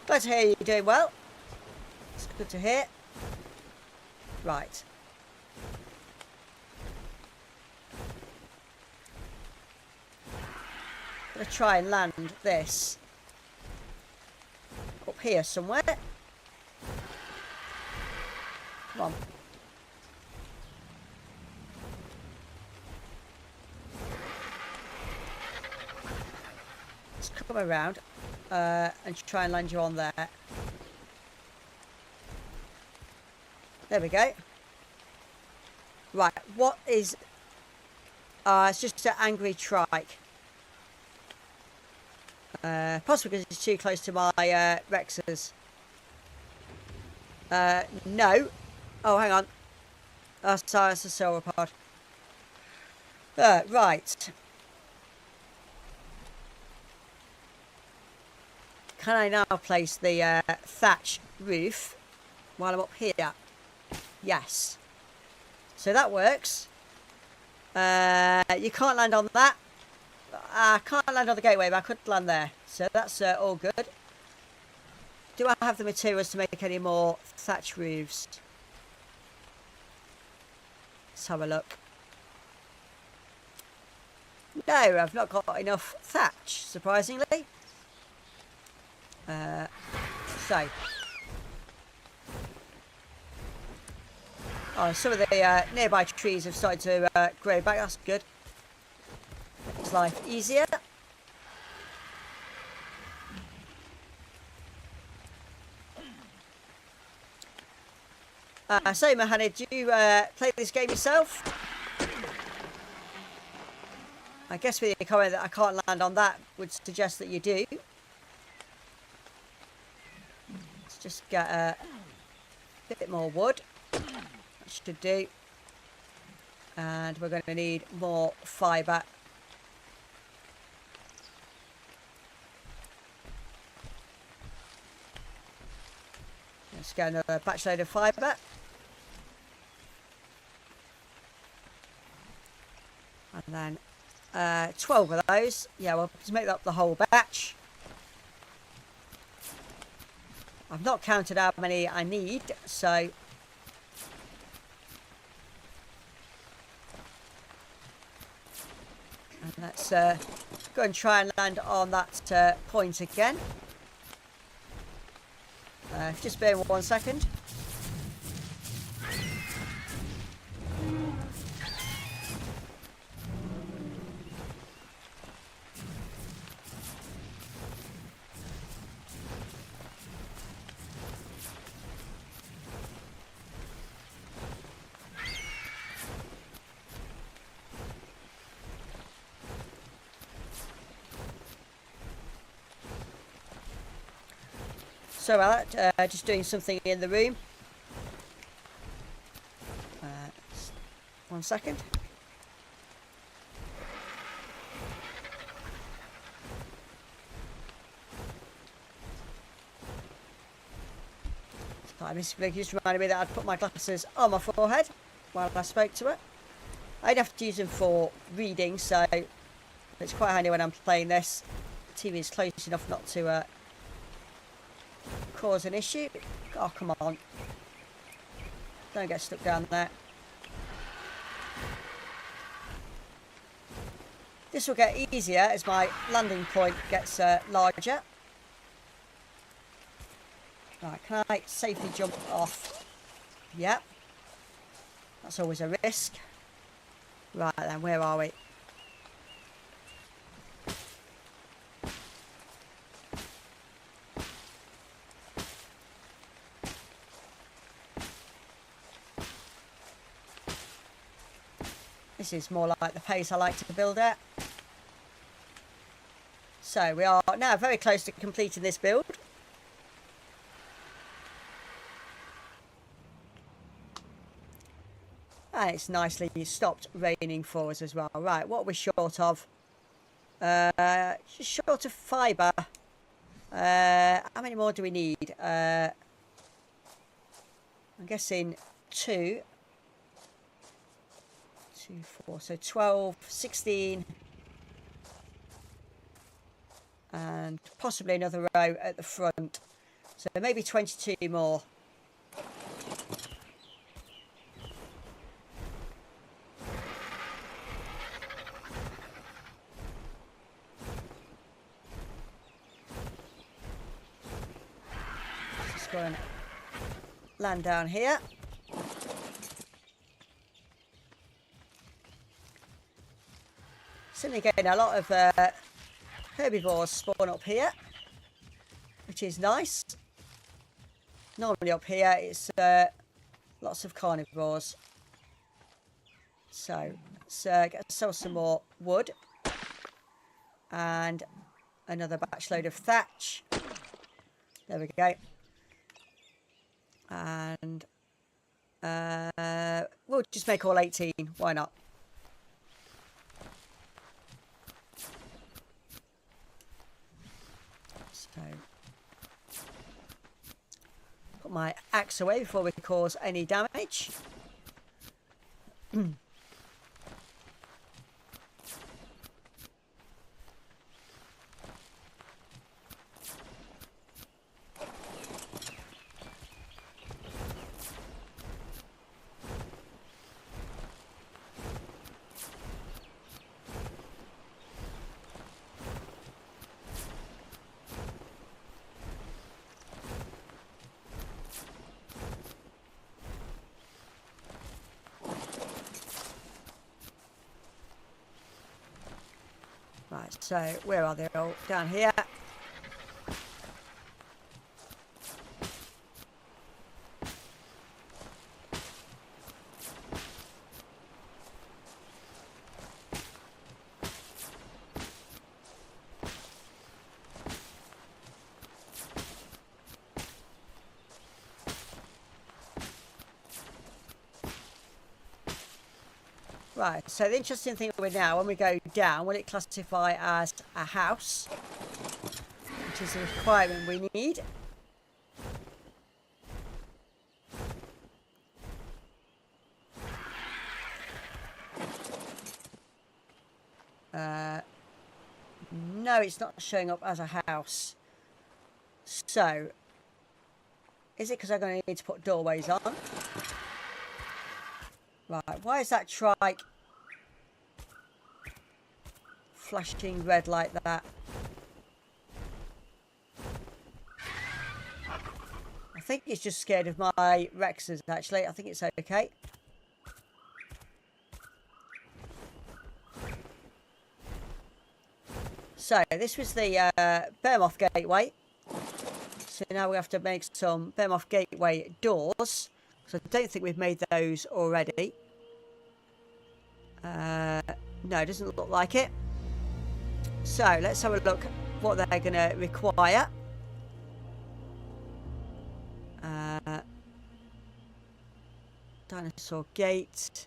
Glad to hear you're doing well. It's good to hear. Right. I'm going to try and land this up here somewhere. Come on. Let's come around and try and land you on there. There we go. Right, what is... it's just an angry trike. Possibly because it's too close to my Rexes. No. Oh, hang on. Oh, sorry, that's a sauropod. Right. Can I now place the thatch roof while I'm up here? Yes. So that works. You can't land on that. I can't land on the gateway, but I could land there. So that's all good. Do I have the materials to make any more thatch roofs? Let's have a look. No, I've not got enough thatch, surprisingly. So. Oh, some of the nearby trees have started to grow back. That's good. Makes life easier. So, Mohaned, do you play this game yourself? I guess with your comment that I can't land on that would suggest that you do. Let's just get a bit more wood. That should do. And we're going to need more fibre. Let's get another batch load of fibre. And then 12 of those. Yeah, we'll just make up the whole batch. I've not counted how many I need, so... And let's go and try and land on that point again. Just bear with 1 second. Sorry about that, just doing something in the room. 1 second. Miss Blake just reminded me that I'd put my glasses on my forehead while I spoke to her. I'd have to use them for reading, so it's quite handy when I'm playing this. The TV is close enough not to cause an issue. Oh, come on. Don't get stuck down there. This will get easier as my landing point gets larger. Right, can I safely jump off? Yep. That's always a risk. Right then, where are we? This is more like the pace I like to build at. So we are now very close to completing this build. And it's nicely stopped raining for us as well. Right, what are we short of? Just short of fibre. How many more do we need? I'm guessing 2. 2, 4, so 12, 16. And possibly another row at the front. So maybe 22 more. Just go and land down here. Certainly getting a lot of herbivores spawn up here, which is nice. Normally up here it's lots of carnivores. So let's get ourselves some more wood and another batch load of thatch. There we go. And we'll just make all 18. Why not? So put my axe away before we cause any damage. Right, so where are they all? Down here. Right, so the interesting thing with now, when we go down, will it classify as a house? Which is a requirement we need. No, it's not showing up as a house. So, is it because I'm going to need to put doorways on? Right, why is that trike flashing red like that? I think it's just scared of my Rexes, actually. I think it's okay. So, this was the Bearmoth Gateway. So now we have to make some Bearmoth Gateway doors. So I don't think we've made those already. No, it doesn't look like it. So let's have a look what they're going to require. Dinosaur gate.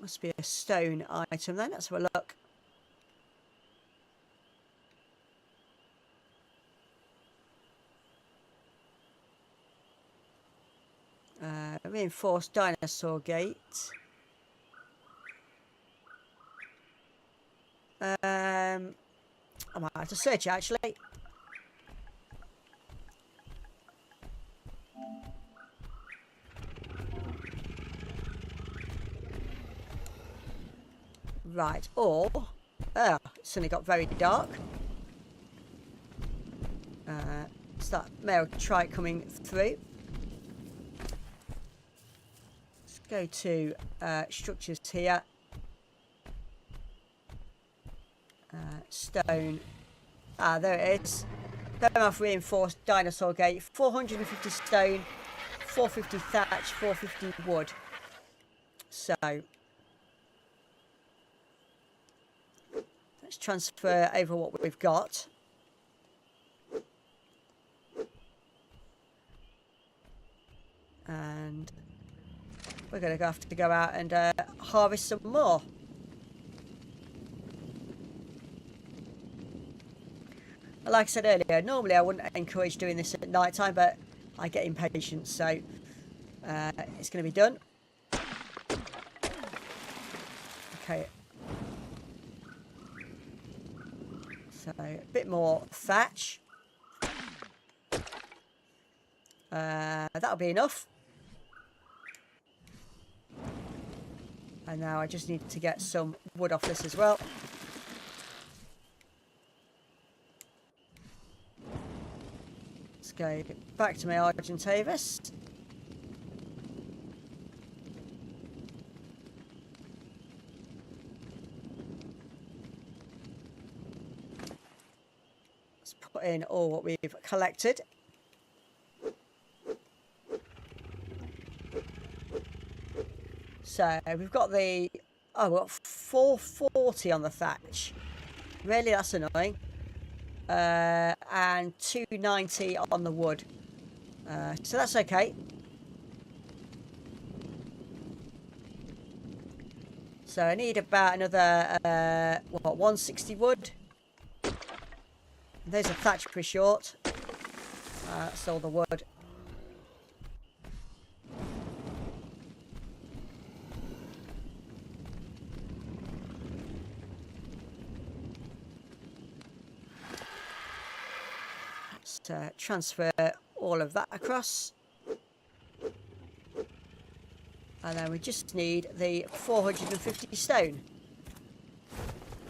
Must be a stone item then. Let's have a look. Reinforced dinosaur gate. I might have to search it actually. Right, or... Oh, it suddenly got very dark. It's that male trike coming through. Let's go to structures here. Stone. Ah, there it is. Plymouth reinforced dinosaur gate. 450 stone, 450 thatch, 450 wood. So let's transfer over what we've got. And we're going to have to go out and harvest some more. Like I said earlier, normally I wouldn't encourage doing this at night time, but I get impatient, so it's going to be done. Okay. So a bit more thatch. That'll be enough. And now I just need to get some wood off this as well. Let's go back to my Argentavis. Let's put in all what we've collected. So we've got the, oh, we've got 440 on the thatch. Really, that's annoying. And 290 on the wood. So that's okay. So I need about another, what, 160 wood. There's a thatch pretty short. That's all the wood. Transfer all of that across, and then we just need the 450 stone,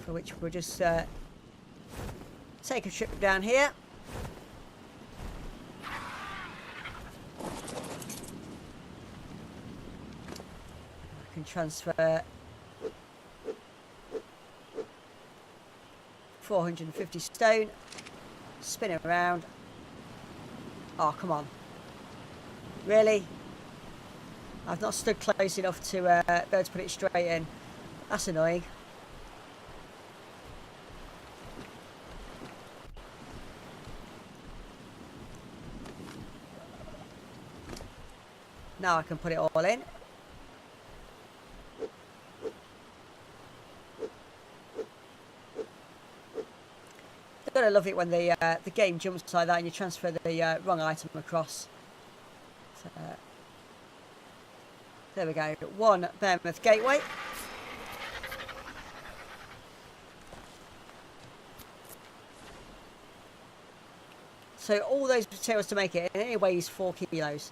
for which we'll just take a trip down here. I can transfer 450 stone, spin it around. Oh, come on. Really? I've not stood close enough to be able to put it straight in. That's annoying. Now I can put it all in. I love it when the game jumps like that and you transfer the wrong item across. So, there we go. One Behemoth Gateway. So all those materials to make it, and it weighs 4 kilos.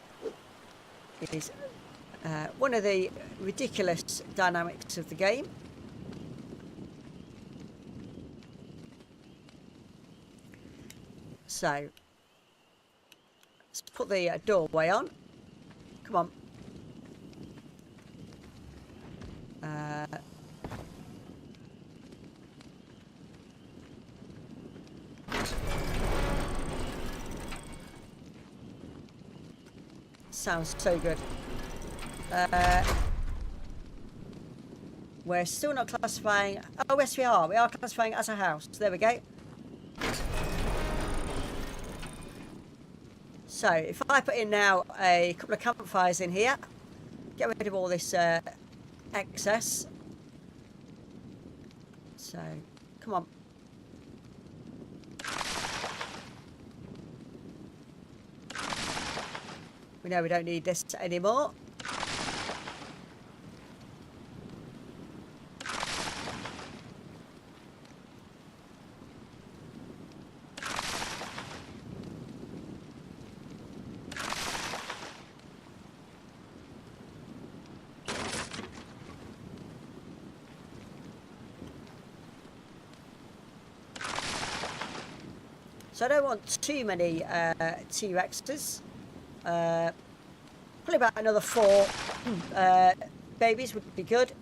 It is one of the ridiculous dynamics of the game. So let's put the doorway on. Come on. Sounds so good. We're still not classifying. Oh, yes, we are. We are classifying as a house. There we go. So if I put in now a couple of campfires in here, get rid of all this excess. So, come on. We know we don't need this anymore. So I don't want too many T-Rexes. Probably about another 4 babies would be good.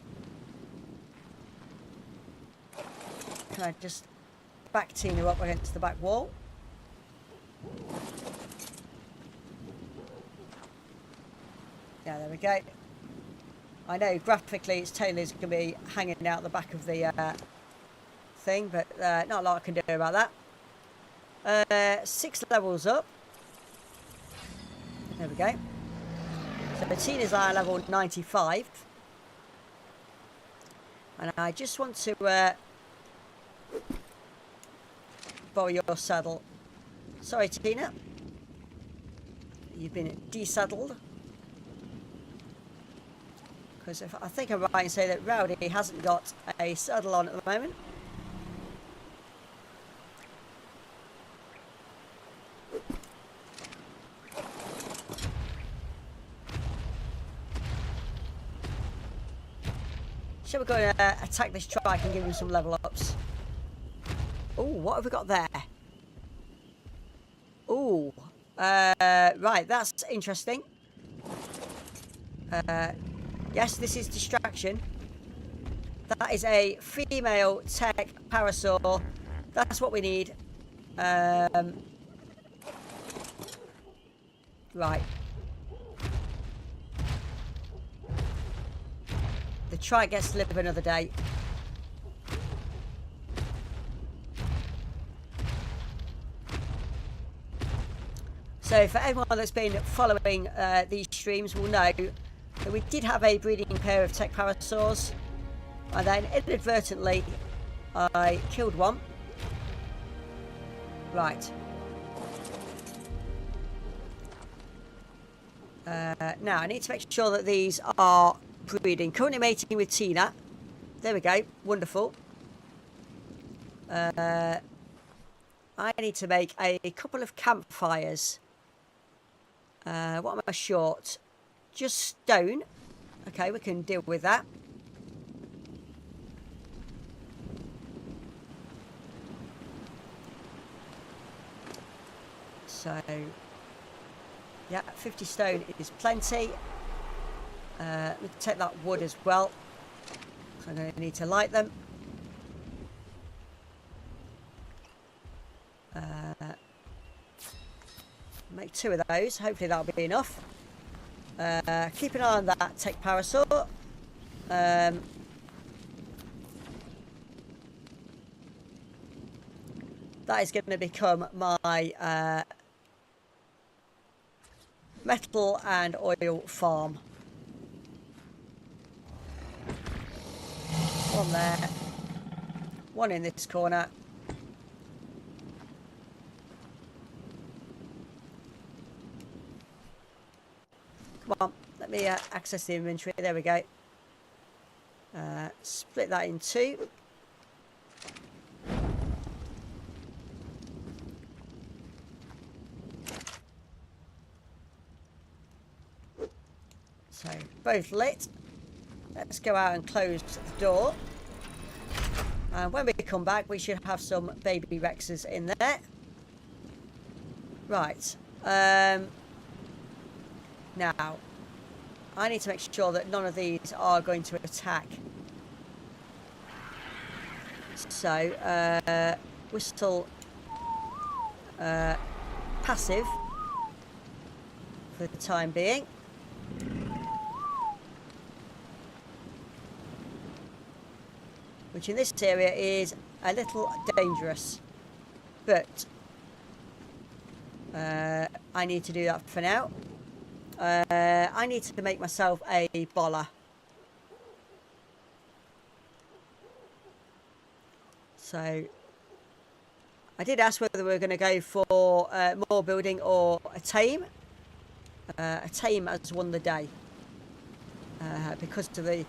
Can I just back Tina up against the back wall? Yeah, there we go. I know graphically its tail is going to be hanging out the back of the thing, but not a lot I can do about that. 6 levels up. There we go. So Tina's are level 95. And I just want to borrow your saddle. Sorry, Tina. You've been desaddled. Because I think I'm right in saying that Rowdy hasn't got a saddle on at the moment. Shall we go and attack this trike and give him some level ups? Oh, what have we got there? Oh, right, that's interesting. Yes, this is distraction. That is a female tech parasaur. That's what we need. Right. The trike gets to live another day. So for everyone that's been following these streams will know that we did have a breeding pair of tech parasaurs, and then inadvertently I killed one. Right. Now I need to make sure that these are breeding. Currently mating with Tina. There we go. Wonderful. I need to make a couple of campfires. What am I short? Just stone. Okay, we can deal with that. So, yeah, 50 stone is plenty. Let me take that wood as well. So I'm going to need to light them. Make 2 of those. Hopefully that'll be enough. Keep an eye on that tech parasaur. That is going to become my metal and oil farm. One there, one in this corner. Come on, let me access the inventory. There we go. Split that in 2. So both lit. Let's go out and close the door. And when we come back, we should have some baby Rexes in there. Right. Now, I need to make sure that none of these are going to attack. So, we're still passive for the time being. Which in this area is a little dangerous, but I need to do that for now. I need to make myself a boller. So I did ask whether we were going to go for more building or a tame. A tame has won the day because of the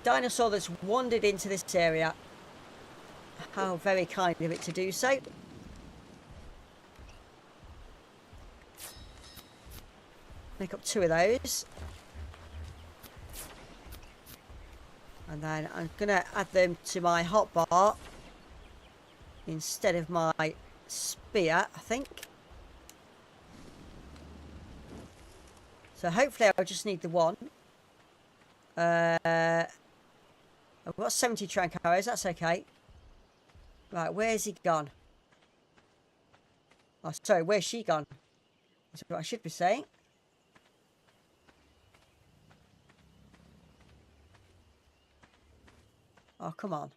dinosaur that's wandered into this area. How very kind of it to do so. Make up 2 of those. And then I'm going to add them to my hotbar instead of my spear, I think. So hopefully I'll just need the one. I've got 70 trank arrows, that's okay. Right, where's he gone? Oh, sorry, where's she gone? That's what I should be saying. Oh, come on.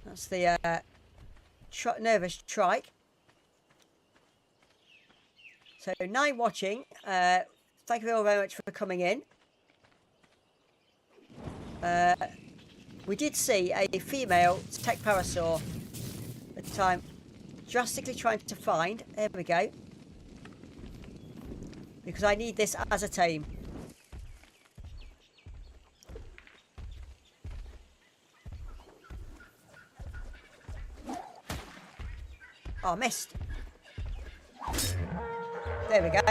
That's the nervous trike. So 9 watching. Thank you all very much for coming in. We did see a female tech parasaur that I'm drastically trying to find. There we go. Because I need this as a tame. Oh, missed. There we go.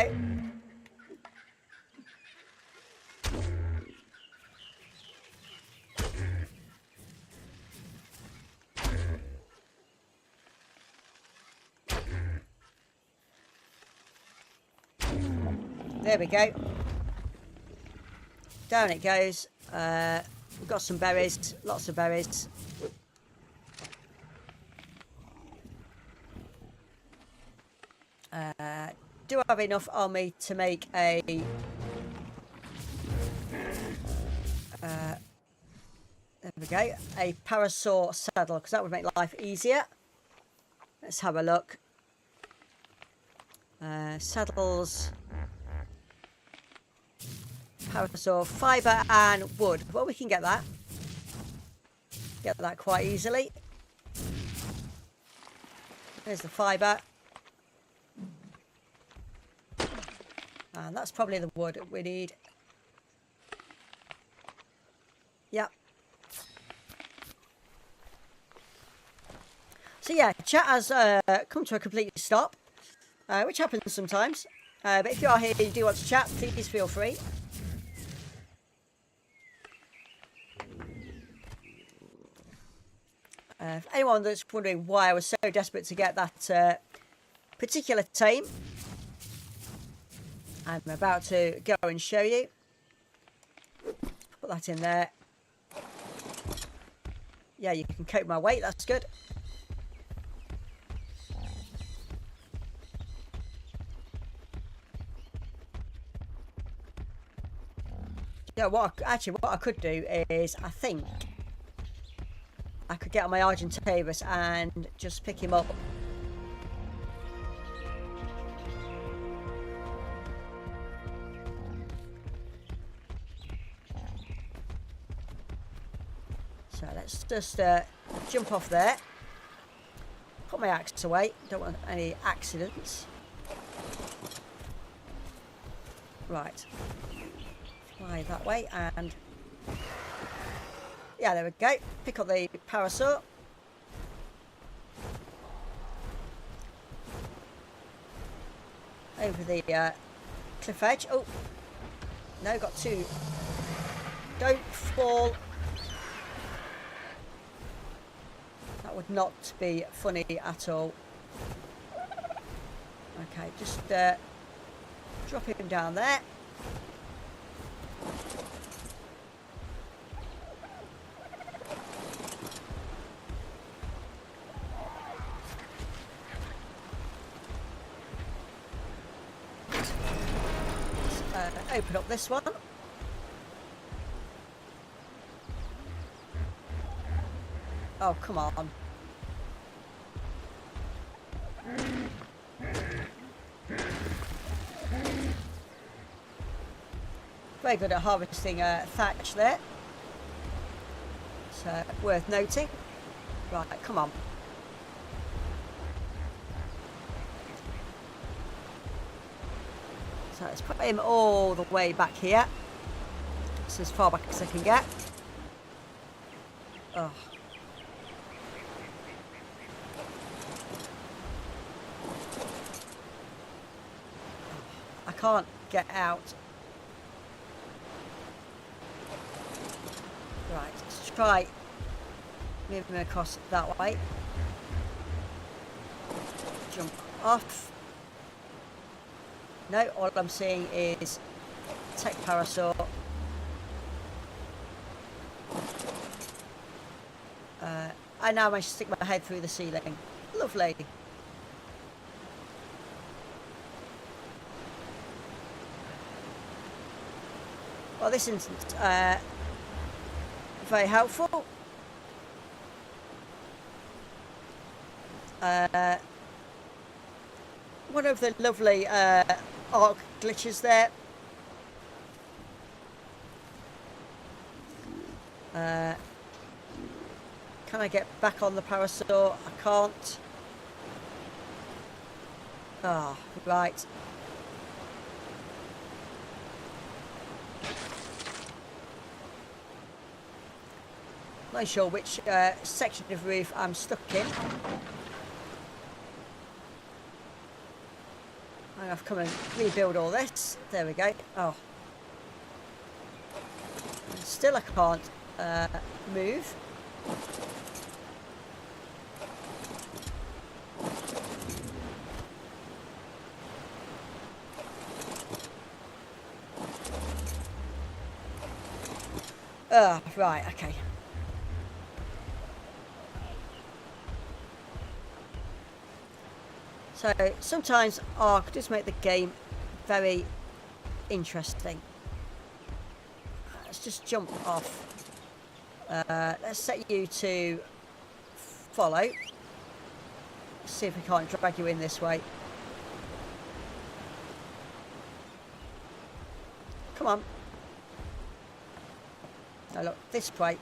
There we go. Down it goes. We've got some berries, lots of berries. Do I have enough on me to make a there we go, a parasaur saddle, because that would make life easier. Let's have a look. Saddles, parasaur, fibre and wood. Well, we can get that. Get that quite easily. There's the fibre. And that's probably the wood we need. Yep. So yeah, chat has come to a complete stop, which happens sometimes. But if you are here and you do want to chat, please feel free. For anyone that's wondering why I was so desperate to get that particular tame, I'm about to go and show you. Put that in there. Yeah, you can cope my weight, that's good. Yeah, what I could do is, I think I could get on my Argentavis and just pick him up. So let's just jump off there. Put my axe away. Don't want any accidents. Right. Fly that way and... yeah, there we go. Pick up the parasaur. Over the cliff edge. Oh, no, got two. Don't fall. That would not be funny at all. Okay, just drop him down there. Open up this one. Oh, come on. Very good at harvesting thatch there. So, worth noting. Right, come on. So let's put him all the way back here. It's as far back as I can get. Oh. I can't get out. Right, let's try Moving across that way. Jump off. No, all I'm seeing is tech parasaur. I now managed to stick my head through the ceiling. Lovely. Well, this isn't very helpful. One of the lovely ARK glitches there. Can I get back on the parasaur? I can't. Ah, right. Not sure which section of roof I'm stuck in. I'm going to come and rebuild all this. There we go. Oh. And still I can't move. Oh, right, okay. So sometimes ARK does make the game very interesting. Let's just jump off. Let's set you to follow. Let's see if we can't drag you in this way. Come on. Now look, this way.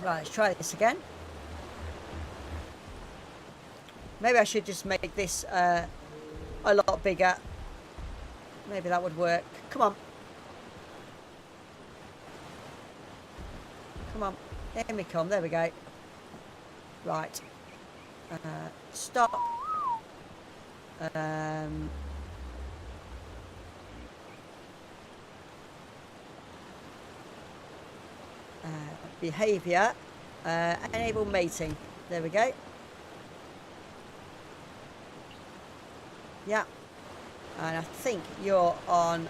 Right, let's try this again. Maybe I should just make this a lot bigger. Maybe that would work. Come on. Come on. Here we come. There we go. Right. Stop. Behaviour. Enable mating. There we go. Yeah. And I think you're on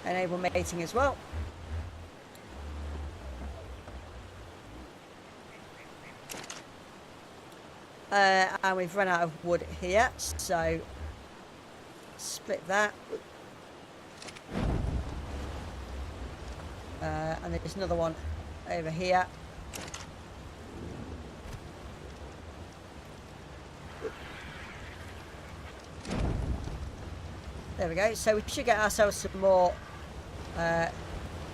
enable mating as well. And we've run out of wood here, so split that. And there's another one over here. There we go. So we should get ourselves some more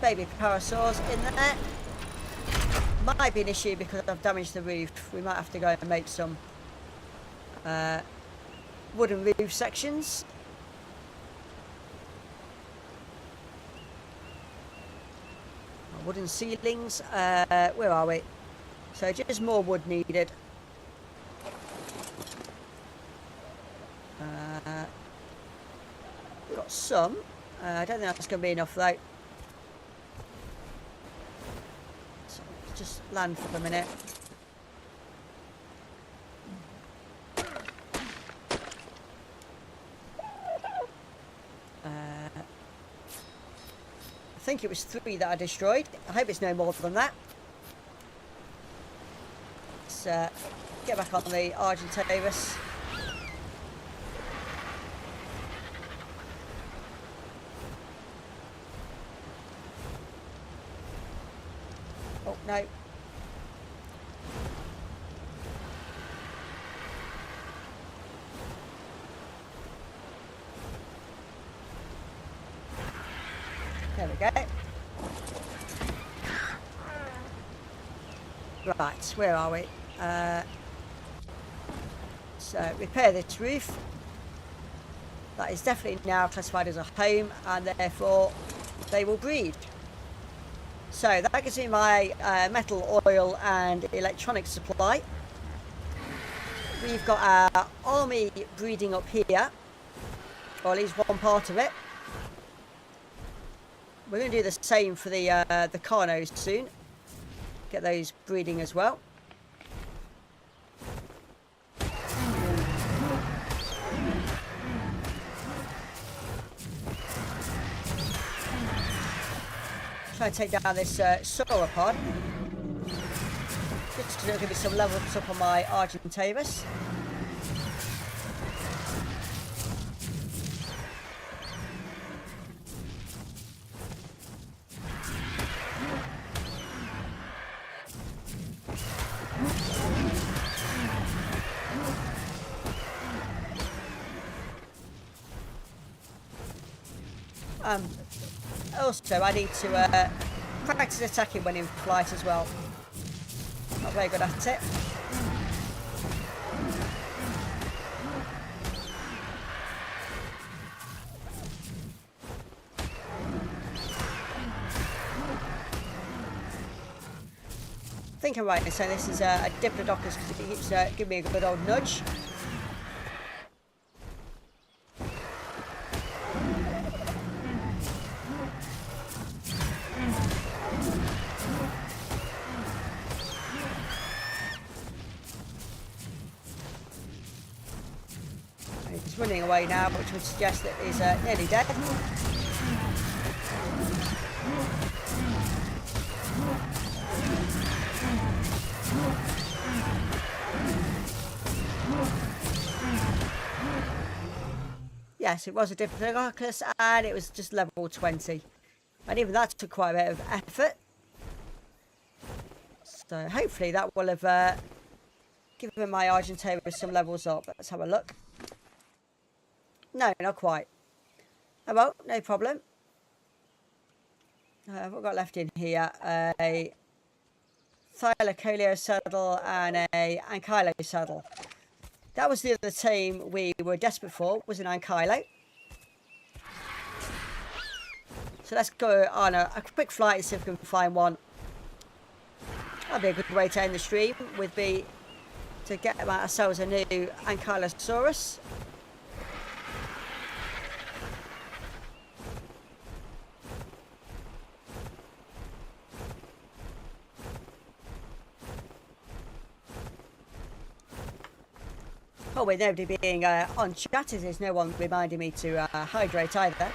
baby parasaurs in there. Might be an issue because I've damaged the roof. We might have to go and make some wooden roof sections. Wooden ceilings. Where are we? So just more wood needed. Got some. I don't think that's going to be enough though. So just land for a minute. I think it was 3 that I destroyed. I hope it's no more than that. Let's get back on the Argentavis. Oh, no. There we go. Right, where are we? So, repair this roof. That is definitely now classified as a home, and therefore they will breed. So that gives me my metal, oil and electronic supply. We've got our army breeding up here. or at least one part of it. We're going to do the same for the Carnos soon. Get those breeding as well. Try and take down this sauropod. Just to give me some levels up on my Argentavis. Also, I need to practice attacking when in flight as well. Not very good at it. I think I'm right in saying this is a Diplodocus because it keeps giving me a good old nudge. He's running away now, which would suggest that he's nearly dead. Yes, it was a Diplodocus, and it was just level 20. And even that took quite a bit of effort. So hopefully that will have given my Argentavis some levels up. Let's have a look. No, not quite. Oh well, no problem. What have I got left in here? A Thylacoleo saddle and a Ankylo saddle. That was the other team we were desperate for, was an Ankylo. So let's go on a quick flight and see if we can find one. That'd be a good way to end the stream, would be to get ourselves a new Ankylosaurus. Oh, with nobody being on chat, there's no one reminding me to hydrate either.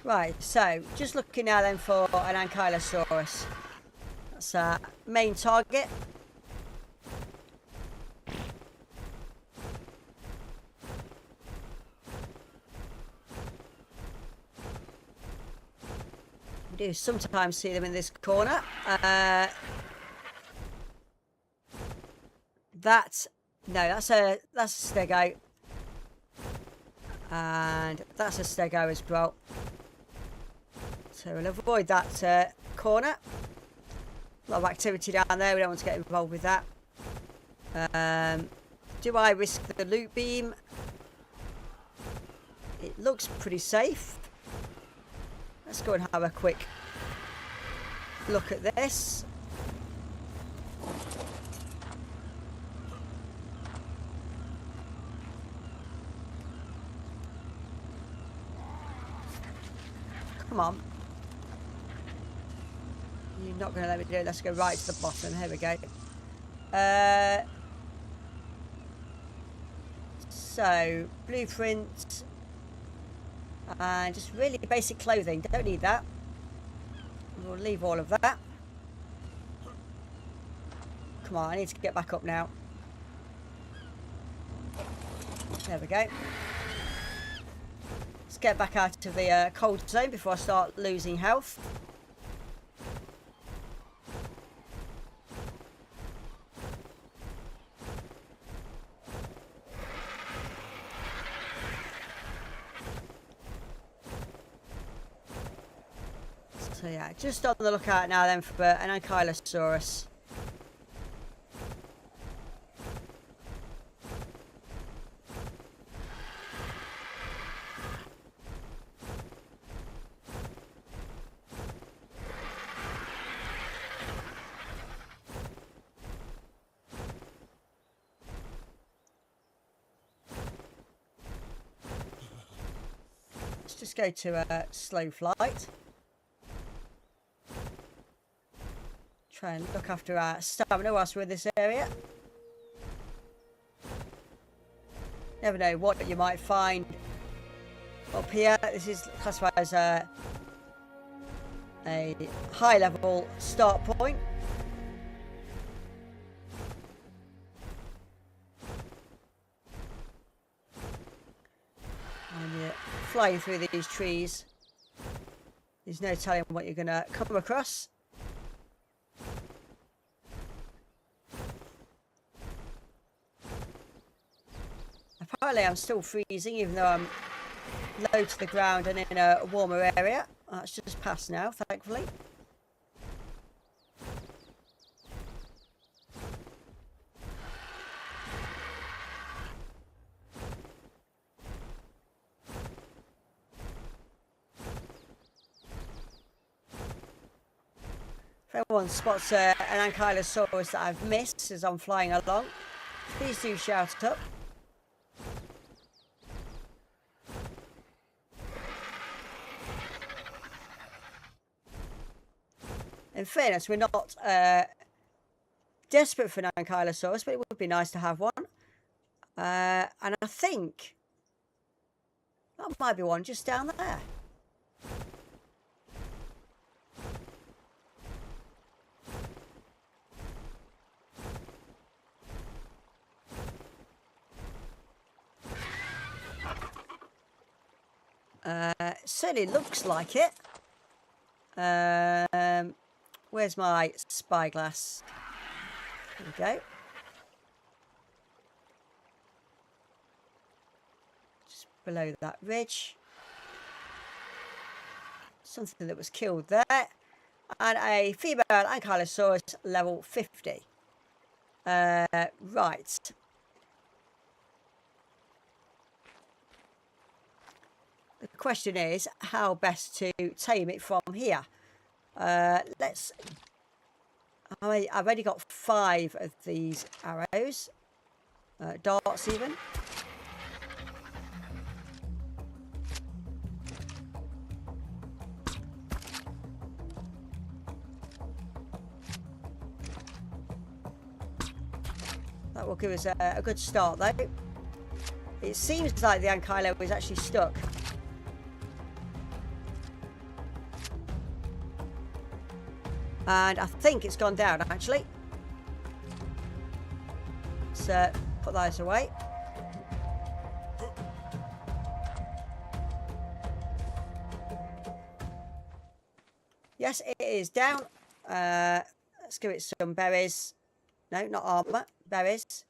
Right, so just looking now then for an Ankylosaurus. That's our main target. We do sometimes see them in this corner. That's a stego. And that's a stego as well. So we'll avoid that corner. A lot of activity down there, we don't want to get involved with that. Do I risk the loot beam? It looks pretty safe. Let's go and have a quick look at this. Come on. You're not going to let me do it. Let's go right to the bottom. Here we go. So, blueprint. And just really basic clothing. Don't need that. We'll leave all of that. Come on, I need to get back up now. There we go. Let's get back out of the cold zone before I start losing health. So yeah, just on the lookout now then for an Ankylosaurus. just go to slow flight. Try and look after our stamina whilst we're in this area. Never know what you might find up here. This is classified as a high level start point. And you're flying through these trees. There's no telling what you're going to come across. Apparently I'm still freezing even though I'm low to the ground and in a warmer area. That's just passed now, thankfully. If anyone spots an Ankylosaurus that I've missed as I'm flying along, please do shout it up. In fairness, we're not desperate for an Ankylosaurus, but it would be nice to have one. And I think that might be one just down there. Certainly looks like it. Where's my spyglass? There we go. Just below that ridge. Something that was killed there. And a female Ankylosaurus level 50. Right. The question is how best to tame it from here. I've already got 5 of these arrows, darts even. That will give us a good start though. It seems like the Ankylo is actually stuck. And I think it's gone down, actually. Let's put those away. Yes, it is down. Let's give it some berries. No, not armour. Berries.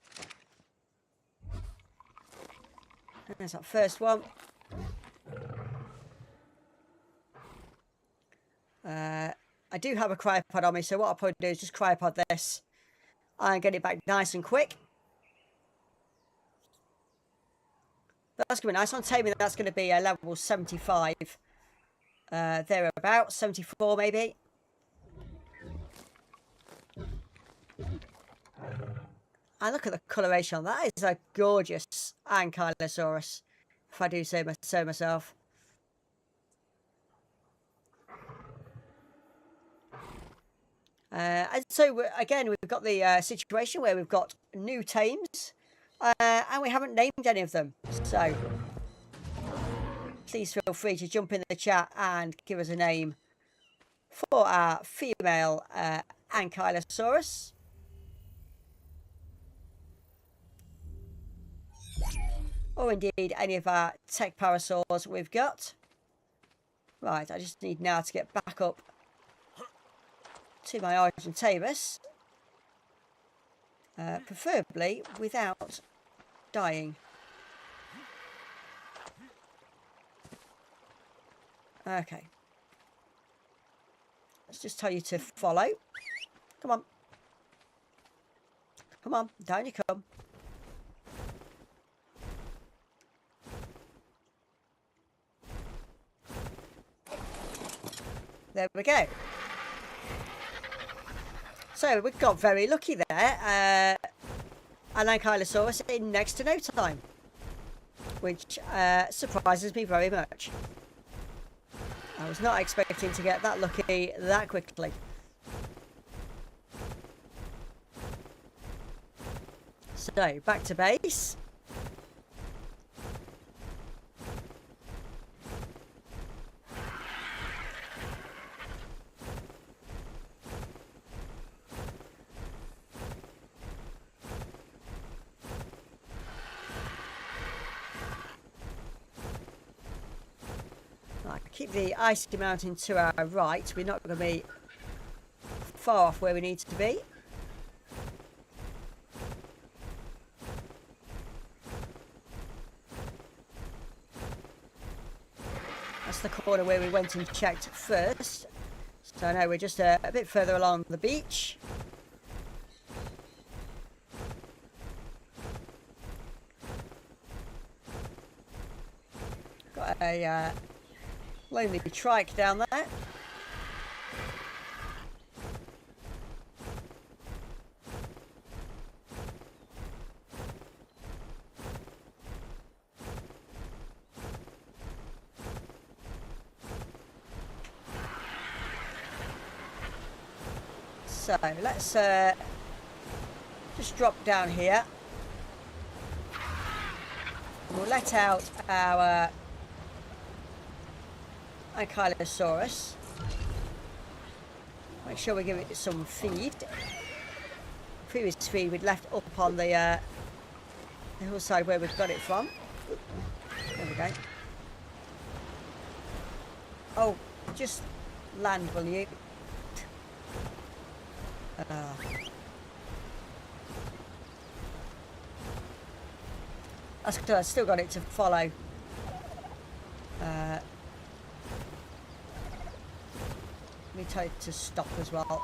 There's that first one. I do have a cryopod on me, so what I'll probably do is just cryopod this and get it back nice and quick. That's going to be nice. On taming, that's going to be a level 75. Thereabouts, 74 maybe. And look at the coloration on that. Is a gorgeous Ankylosaurus, if I do say so myself. And so again, we've got the situation where we've got new tames and we haven't named any of them. So please feel free to jump in the chat and give us a name for our female Ankylosaurus. Or indeed any of our tech parasaurs we've got. Right, I just need now to get back up to my Argentavis, preferably without dying. Okay. Let's just tell you to follow. Come on. Come on, down you come. There we go. So we got very lucky there. An Ankylosaurus in next to no time, which surprises me very much. I was not expecting to get that lucky that quickly. So, back to base. Right, keep the icy mountain to our right. We're not going to be far off where we need to be. That's the corner where we went and checked first. So now we're just a bit further along the beach. Got a lonely trike down there. So let's just drop down here. We'll let out our Ankylosaurus. Make sure we give it some feed. Previous feed we'd left up on the hillside where we've got it from. There we go. Oh, just land, will you? That's good. I've still got it to follow. Let me tell it to stop as well.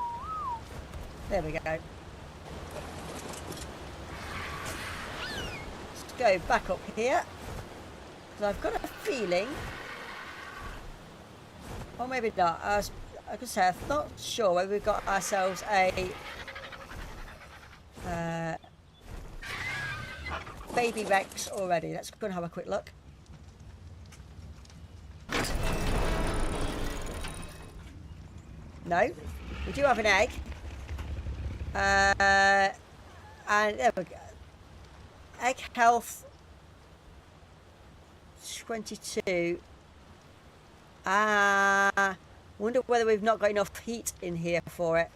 There we go. Let's go back up here. Because I've got a feeling... Or maybe not. I could say I'm not sure whether we've got ourselves a baby Rex already. Let's go and have a quick look. No, we do have an egg. And there we go. Egg health 22. Wonder whether we've not got enough heat in here for it.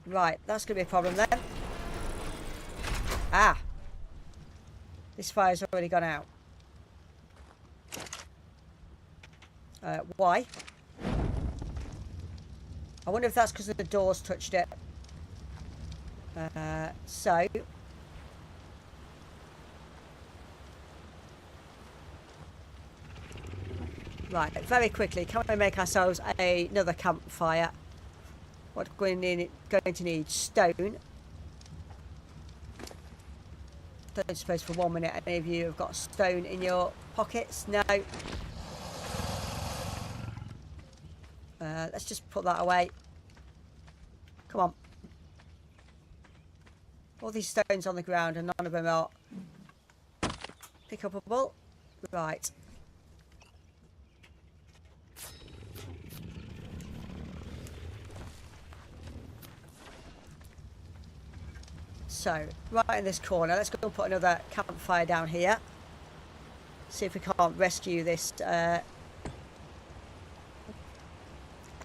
Right, that's going to be a problem then. This fire's already gone out. Why? I wonder if that's because the doors touched it. Right, very quickly, can we make ourselves another campfire? What we're going to need? Stone. Don't suppose for 1 minute any of you have got stone in your pockets. No. Let's just put that away. Come on. All these stones on the ground and none of them are pickupable. Right. So, right in this corner, let's go and put another campfire down here. See if we can't rescue this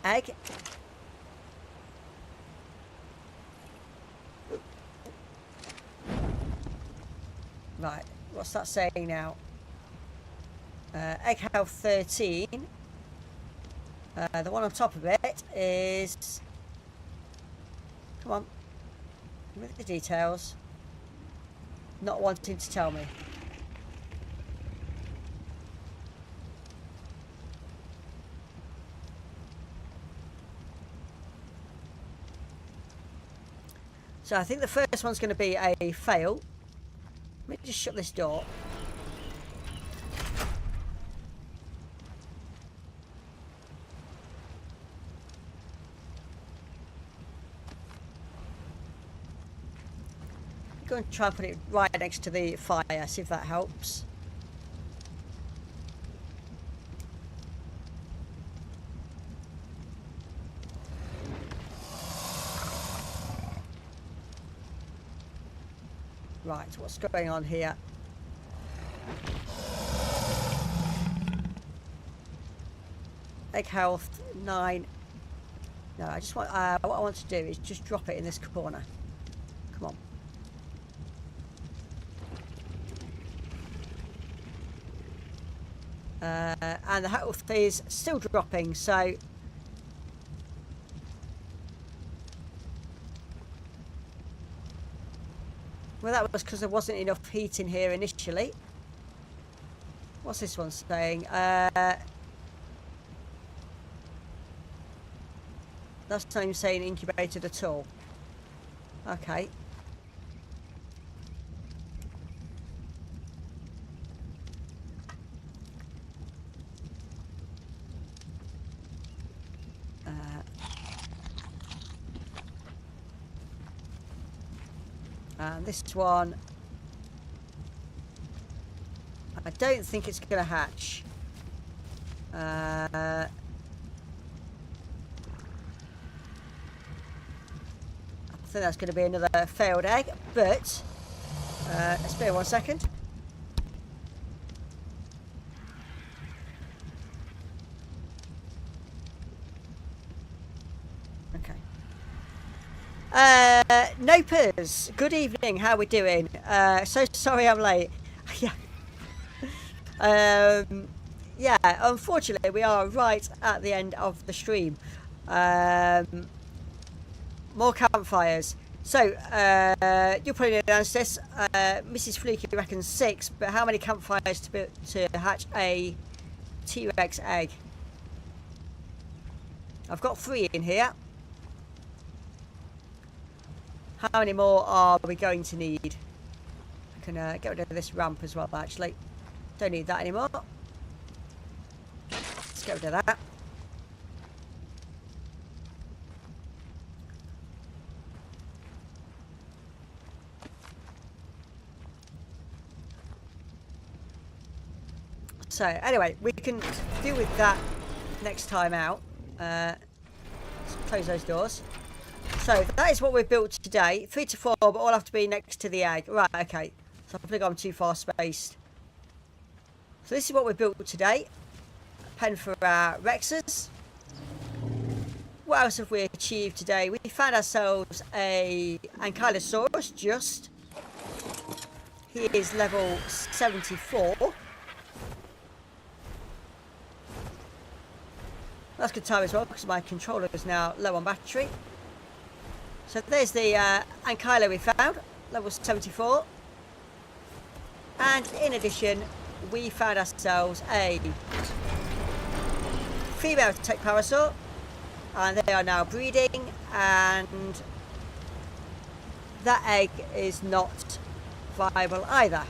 egg. Right, what's that saying now? Egg health 13. The one on top of it is... Come on. Give me the details. Not wanting to tell me. So I think the first one's going to be a fail. Let me just shut this door. Go and try and put it right next to the fire, see if that helps. Right, what's going on here? Egg health 9. No, I just want, what I want to do is just drop it in this corner. Come on. And the health is still dropping, so well, that was because there wasn't enough heat in here initially. What's this one saying? That's not even saying incubated at all. Okay. And this one, I don't think it's going to hatch. I think that's going to be another failed egg, but let's bear 1 second. Okay. Nopers, good evening, how are we doing? So sorry I'm late. Yeah. Yeah, unfortunately we are right at the end of the stream. More campfires. So, you're probably going to answer this. Mrs. Fluky reckons 6, but how many campfires to hatch a T-Rex egg? I've got 3 in here. How many more are we going to need? I can get rid of this ramp as well, actually. Don't need that anymore. Let's get rid of that. So anyway, we can deal with that next time out. Let's close those doors. So that is what we've built today. 3 to 4, but all have to be next to the egg. Right, okay. So I've probably gone too far spaced. So this is what we built today. A pen for our Rexes. What else have we achieved today? We found ourselves a Ankylosaurus just. He is level 74. That's good time as well because my controller is now low on battery. So there's the Ankylo we found, level 74. And in addition, we found ourselves a female Tech-Parasaur, and they are now breeding, and that egg is not viable either.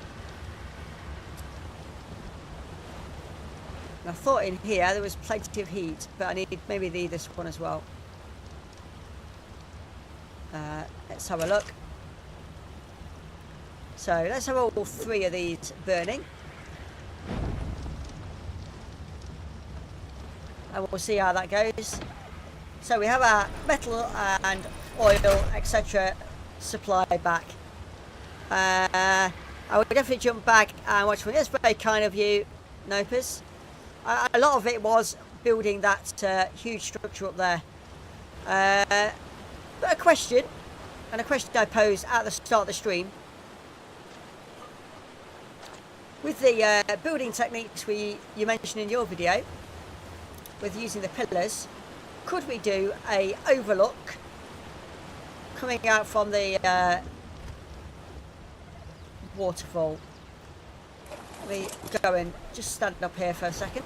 And I thought in here there was plenty of heat, but I need maybe this one as well. Let's have a look. So let's have all 3 of these burning. And we'll see how that goes. So we have our metal and oil, etc. supply back. I would definitely jump back and watch one. That's very kind of you, Nopers. A lot of it was building that huge structure up there. But a question I posed at the start of the stream. With the building techniques you mentioned in your video, with using the pillars, could we do a overlook coming out from the waterfall? Let me go and just stand up here for a second.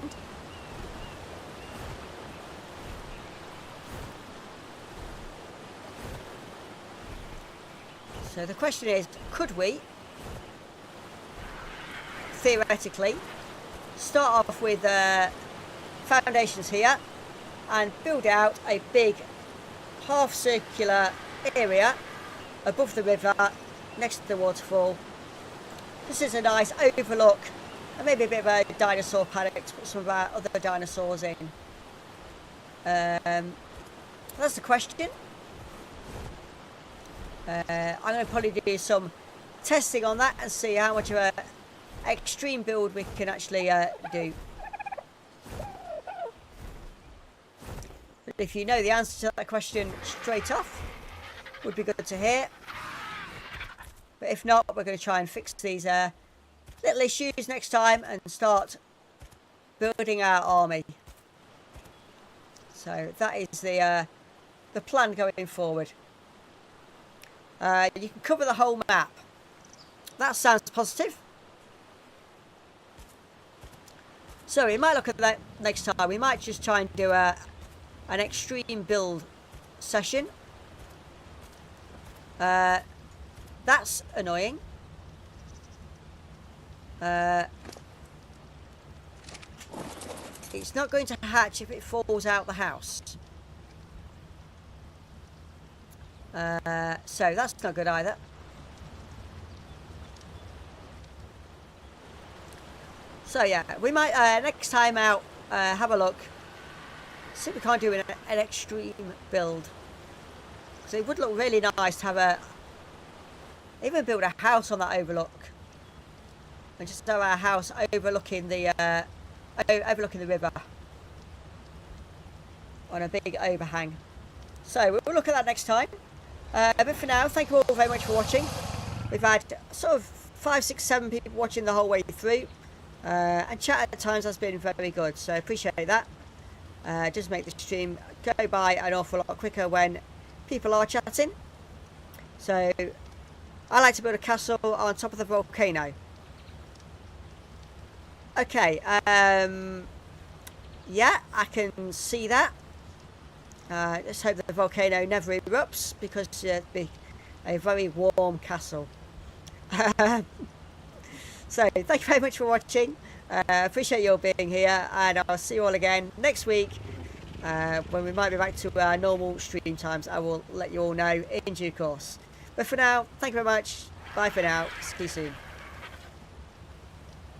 So the question is, could we theoretically start off with foundations here and build out a big half circular area above the river next to the waterfall? This is a nice overlook and maybe a bit of a dinosaur paddock to put some of our other dinosaurs in. That's the question. I'm going to probably do some testing on that and see how much of a extreme build we can actually do. But if you know the answer to that question straight off, would be good to hear. But if not, we're going to try and fix these little issues next time and start building our army. So that is the plan going forward. You can cover the whole map. That sounds positive. So we might look at that next time. We might just try and do an extreme build session. That's annoying. It's not going to hatch if it falls out the house. So that's not good either. So yeah, we might next time out have a look. See if we can't do an extreme build. Because it would look really nice to have even build a house on that overlook. And just have our house overlooking the river. On a big overhang. So we'll look at that next time. But for now, thank you all very much for watching. We've had sort of 5, 6, 7 people watching the whole way through. And chat at times has been very good, so I appreciate that. Just make the stream go by an awful lot quicker when people are chatting. So I like to build a castle on top of the volcano. Okay, yeah, I can see that. Let's hope that the volcano never erupts, because it'd be a very warm castle. So thank you very much for watching. Appreciate you all being here, and I'll see you all again next week when we might be back to our normal stream times. I will let you all know in due course. But for now, thank you very much. Bye for now. See you soon.